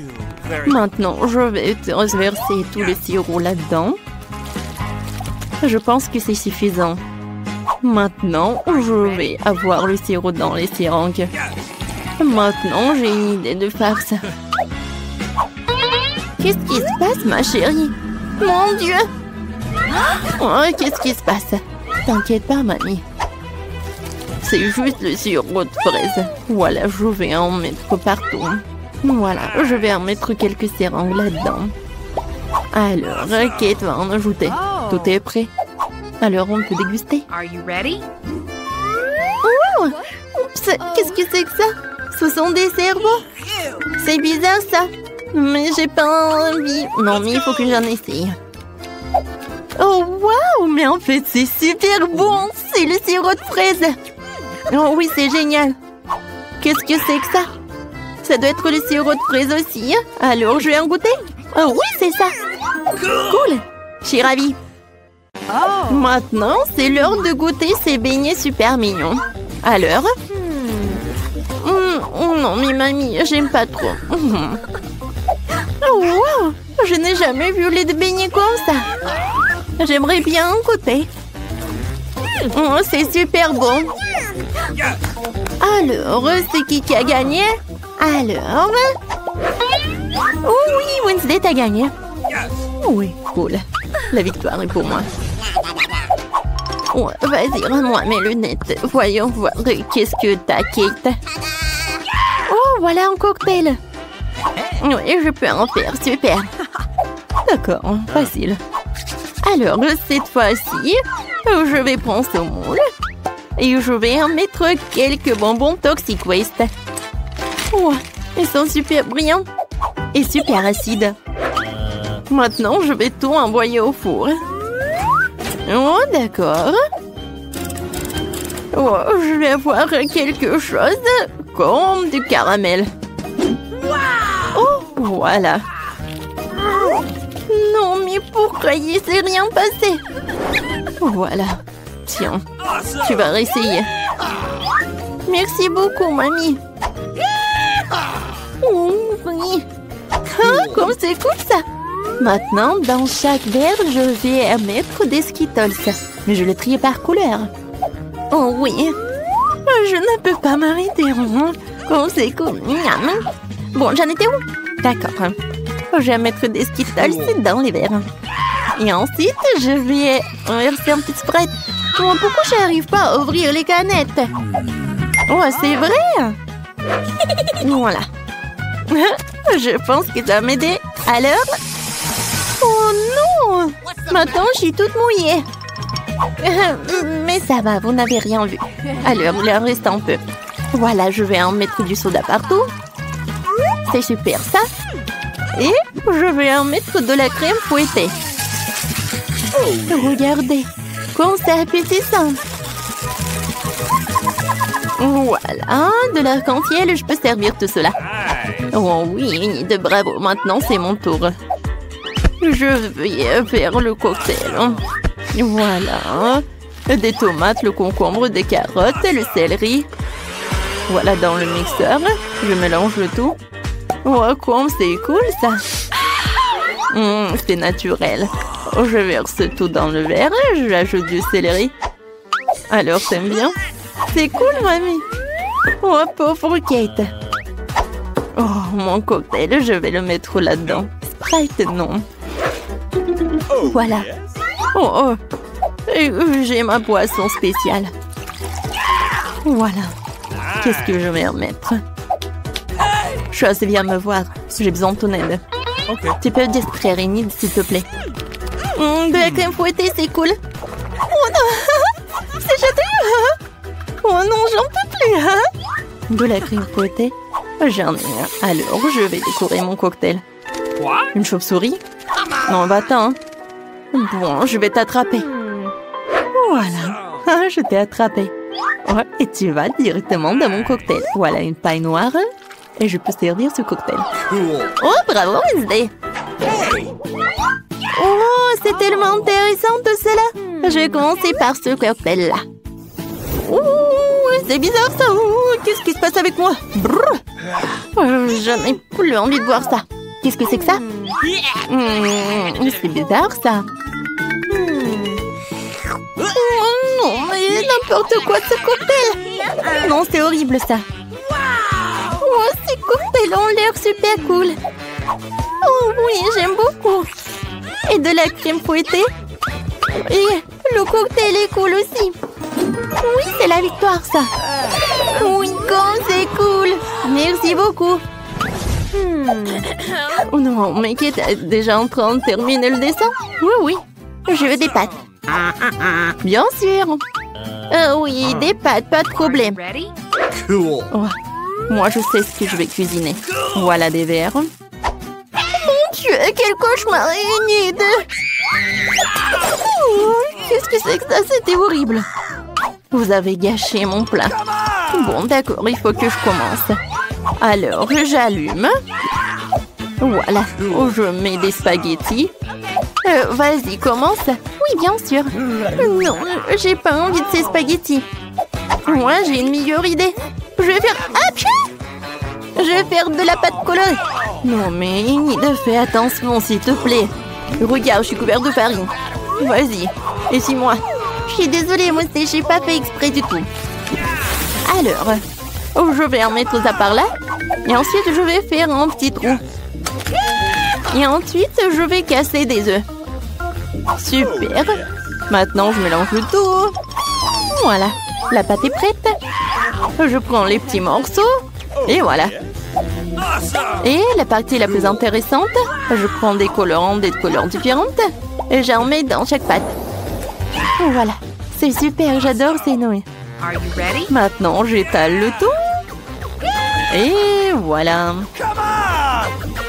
Maintenant, je vais transverser tout le sirop là-dedans. Je pense que c'est suffisant. Maintenant, je vais avoir le sirop dans les seringues. Maintenant, j'ai une idée de farce. Qu'est-ce qui se passe, ma chérie? Mon Dieu! Oh, qu'est-ce qui se passe? T'inquiète pas, mamie. C'est juste le sirop de fraise. Voilà, je vais en mettre partout. Voilà, je vais en mettre quelques seringues là-dedans. Alors, Kate va en ajouter. Tout est prêt. Alors, on peut déguster. Are you ready? Oh! Oups, qu'est-ce que c'est que ça? Ce sont des cerveaux? C'est bizarre, ça. Mais j'ai pas envie. Non, mais il faut que j'en essaye. Oh, waouh! Mais en fait, c'est super bon! C'est le sirop de fraise! Oh oui, c'est génial! Qu'est-ce que c'est que ça? Ça doit être le sirop de fraise aussi, hein? Alors, je vais en goûter? Oh oui, c'est ça! Cool! Je suis ravie! Maintenant, c'est l'heure de goûter ces beignets super mignons. Alors? Oh non, mais mamie, j'aime pas trop. Oh, wow! Je n'ai jamais vu les beignets comme ça. J'aimerais bien en goûter. Oh, c'est super bon. Alors, c'est qui a gagné? Alors? Oh oui, Wednesday, t'as gagné. Oui, cool. La victoire est pour moi. Oh, vas-y, rends-moi mes lunettes. Voyons voir qu'est-ce que t'as, Kate. Oh, voilà un cocktail. Oui, je peux en faire, super. D'accord, facile. Alors, cette fois-ci, je vais prendre ce moule et je vais en mettre quelques bonbons Toxic Waste. Oh, ils sont super brillants et super acides. Maintenant, je vais tout envoyer au four. Oh, d'accord. Oh, je vais avoir quelque chose comme du caramel. Oh, voilà. Non, mais pourquoi il s'est rien passé? Voilà. Tiens, tu vas réessayer. Merci beaucoup, mamie. Oh, oui. Ah, comme c'est cool, ça. Maintenant, dans chaque verre, je vais mettre des Skittles. Mais je les trie par couleur. Oh oui. Je ne peux pas m'arrêter. Comme c'est cool. Bon, j'en étais où? D'accord. Je vais mettre des Skittles dans les verres. Et ensuite, je vais verser un petit Sprite. Oh, pourquoi je n'arrive pas à ouvrir les canettes? Oh, c'est vrai? Voilà. Je pense que ça va m'aider. Alors? Oh non! Maintenant, je suis toute mouillée. Mais ça va, vous n'avez rien vu. Alors, il en reste un peu. Voilà, je vais en mettre du soda partout. C'est super, ça. Et je vais en mettre de la crème fouettée. Regardez, comme c'est appétissant. Voilà, de l'arc-en-ciel, je peux servir tout cela. Oh oui, de bravo, maintenant c'est mon tour. Je vais faire le cocktail. Voilà, des tomates, le concombre, des carottes, le céleri. Voilà, dans le mixeur, je mélange le tout. Oh, comme c'est cool, ça. C'est naturel. Je verse tout dans le verre, j'ajoute du céleri. Alors, t'aimes bien? C'est cool, mamie. Oh, pauvre Kate. Oh, mon cocktail, je vais le mettre là-dedans. Sprite, non. Voilà. Oh, j'ai ma boisson spéciale. Voilà. Qu'est-ce que je vais remettre? Chose, viens me voir. J'ai besoin de ton aide. Tu peux distraire Enid, s'il te plaît. De la crème fouettée, c'est cool. Oh non! C'est châtillon! Oh non, j'en peux plus! De la crème fouettée? J'en ai un. Alors, je vais décorer mon cocktail. Une chauve-souris? Non, va-t'en. Bon, je vais t'attraper. Voilà. Je t'ai attrapé. Ouais, et tu vas directement dans mon cocktail. Voilà une paille noire. Et je peux servir ce cocktail. Oh, bravo, Wednesday! Oh, c'est tellement intéressant tout cela. Je vais commencer par ce cocktail-là. Oh, c'est bizarre ça. Oh, qu'est-ce qui se passe avec moi? Je n'ai plus envie de voir ça. Qu'est-ce que c'est que ça? C'est bizarre ça. Oh non, mais n'importe quoi ce cocktail. Non, c'est horrible ça. Oh, ces cocktails ont l'air super cool. Oh oui, j'aime beaucoup. Et de la crème fouettée. Et le cocktail est cool aussi. Oui, c'est la victoire, ça. Oui, comme c'est cool. Merci beaucoup. Oh non, mais qui est déjà en train de terminer le dessin? Oui, oui. Je veux des pâtes. Bien sûr. Oui, des pâtes, pas de problème. Cool. Oh, moi, je sais ce que je vais cuisiner. Voilà des verres. Mon Dieu, quel cauchemar, Enid! Oh, qu'est-ce que c'est que ça? C'était horrible. Vous avez gâché mon plat. Bon, d'accord, il faut que je commence. Alors, j'allume. Voilà, je mets des spaghettis. Vas-y, commence. Oui, bien sûr. Non, j'ai pas envie de ces spaghettis. Moi, j'ai une meilleure idée. Je vais faire... Je vais faire de la pâte colorée. Non, mais Enid, fais attention, s'il te plaît. Regarde, je suis couverte de farine. Vas-y, essuie-moi. Je suis désolée, moi, j'ai pas fait exprès du tout. Alors, je vais en mettre ça par là. Et ensuite, je vais faire un petit trou. Et ensuite, je vais casser des œufs. Super. Maintenant, je mélange le tout. Voilà, la pâte est prête. Je prends les petits morceaux. Et voilà. Et la partie la plus intéressante, je prends des colorants des couleurs différentes. Et j'en mets dans chaque pâte. Voilà, c'est super, j'adore ces nouilles. Maintenant, j'étale le tout. Et voilà.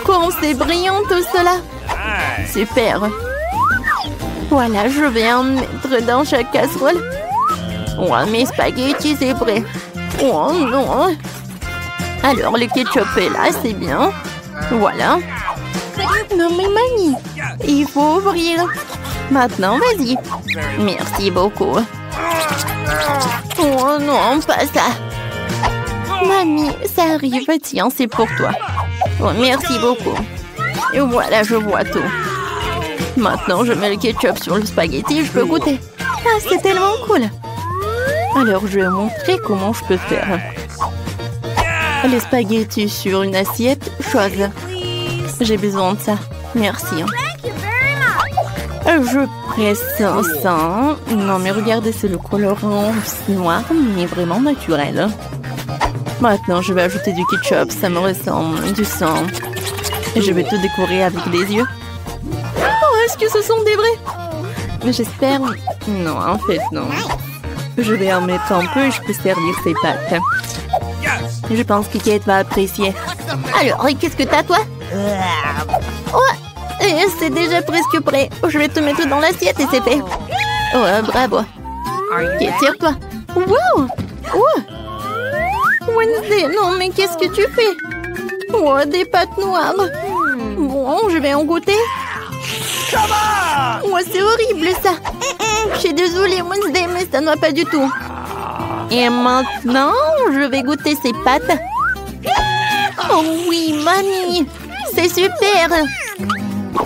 Comme c'est brillant tout cela. Super. Voilà, je vais en mettre dans chaque casserole. Oh, mes spaghettis, c'est prêt. Oh non. Alors, le ketchup est là, c'est bien. Voilà. Non, mais mamie, il faut ouvrir. Maintenant, vas-y. Merci beaucoup. Oh non, pas ça. Mamie, ça arrive. Tiens, c'est pour toi. Oh, merci beaucoup. Et voilà, je vois tout. Maintenant, je mets le ketchup sur le spaghetti et je peux goûter. Ah, c'est tellement cool. Alors, je vais montrer comment je peux faire. Les spaghettis sur une assiette, chose. J'ai besoin de ça. Merci. Je presse ça. Non, mais regardez, c'est le colorant noir, mais vraiment naturel. Maintenant, je vais ajouter du ketchup. Ça me ressemble du sang. Et je vais tout décorer avec des yeux. Oh, est-ce que ce sont des vrais? Mais j'espère... Non, en fait, non. Je vais en mettre un peu et je peux servir ces pâtes. Je pense que Kate va apprécier. Alors, qu'est-ce que t'as, toi? Oh, c'est déjà presque prêt. Je vais te mettre dans l'assiette et c'est fait. Oh, bravo. Kate, tire-toi. Wow! Oh! Wednesday, non, mais qu'est-ce que tu fais? Oh, des pâtes noires. Bon, je vais en goûter. Oh, c'est horrible, ça. Je suis désolée, Wednesday, mais ça ne va pas du tout. Et maintenant, je vais goûter ces pâtes. Oh oui, mamie, c'est super.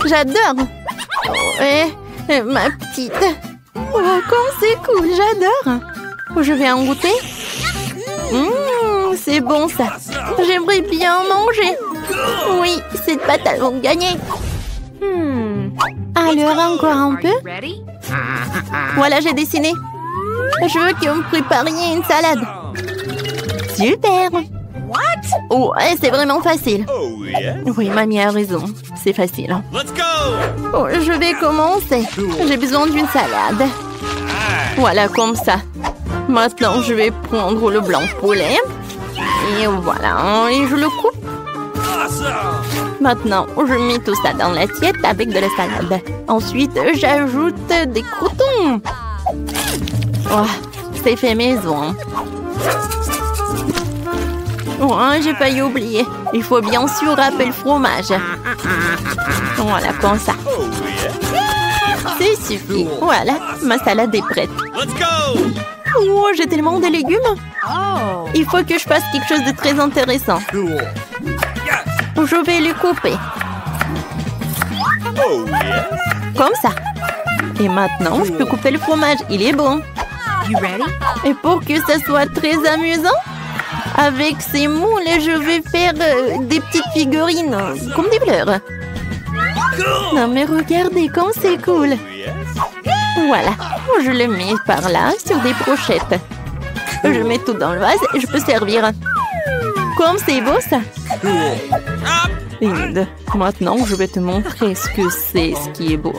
J'adore. Oh, ma petite. Oh, comme c'est cool, j'adore. Je vais en goûter. C'est bon, ça. J'aimerais bien en manger. Oui, cette pâte, elles vont gagner. Alors, encore un peu. Voilà, j'ai dessiné. Je veux que vous me prépariez une salade. Super. Oh, c'est vraiment facile. Oui, mamie a raison. C'est facile. Oh, je vais commencer. J'ai besoin d'une salade. Voilà, comme ça. Maintenant, je vais prendre le blanc de poulet. Et voilà, et je le coupe. Maintenant, je mets tout ça dans l'assiette avec de la salade. Ensuite, j'ajoute des croûtons. Oh, c'est fait maison. Oh, j'ai failli oublier. Il faut bien sûr râper le fromage. Voilà, comme ça. C'est suffit. Voilà, ma salade est prête. Oh, j'ai tellement de légumes. Il faut que je fasse quelque chose de très intéressant. Je vais les couper. Comme ça. Et maintenant, je peux couper le fromage. Il est bon. Et pour que ça soit très amusant, Avec ces moules, je vais faire des petites figurines, comme des fleurs. Non mais regardez comme c'est cool. Voilà, je le mets par là, sur des brochettes. Je mets tout dans le vase et je peux servir. Comme c'est beau ça. Inde, maintenant je vais te montrer ce que c'est, ce qui est beau.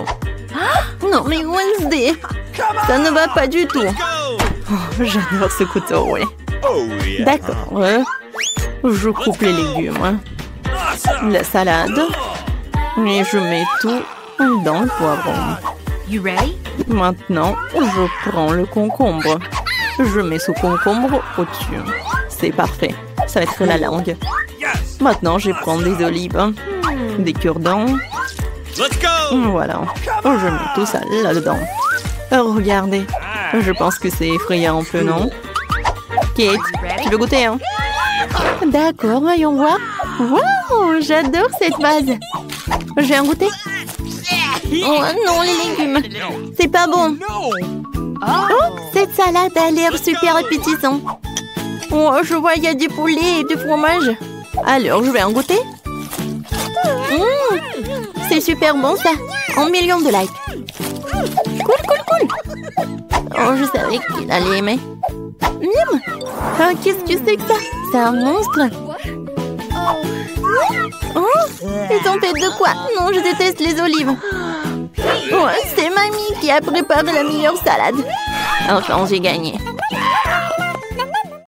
Non mais Wednesday, ça ne va pas du tout. Oh, j'adore ce couteau, ouais. D'accord, je coupe les légumes, la salade, et je mets tout dans le poivron. Maintenant, je prends le concombre. Je mets ce concombre au-dessus. C'est parfait, ça va être la langue. Maintenant, je prends des olives, des cure-dents. Voilà, je mets tout ça là-dedans. Regardez, je pense que c'est effrayant un peu, non? Kate, tu veux goûter, hein? D'accord, voyons voir. Wow, j'adore cette vase. Je vais en goûter. Oh non, les légumes. C'est pas bon. Oh, cette salade a l'air super appétissante. Oh, je vois, il y a du poulet et du fromage. Alors, je vais en goûter. C'est super bon, ça. 1 million de likes. Cool, cool, cool. Oh, je savais qu'il allait aimer. Miam. Ah, qu'est-ce que c'est que ça? C'est un monstre. Oh, ils ont fait de quoi? Non, je déteste les olives. Oh, c'est mamie qui a préparé la meilleure salade. Enfin, j'ai gagné.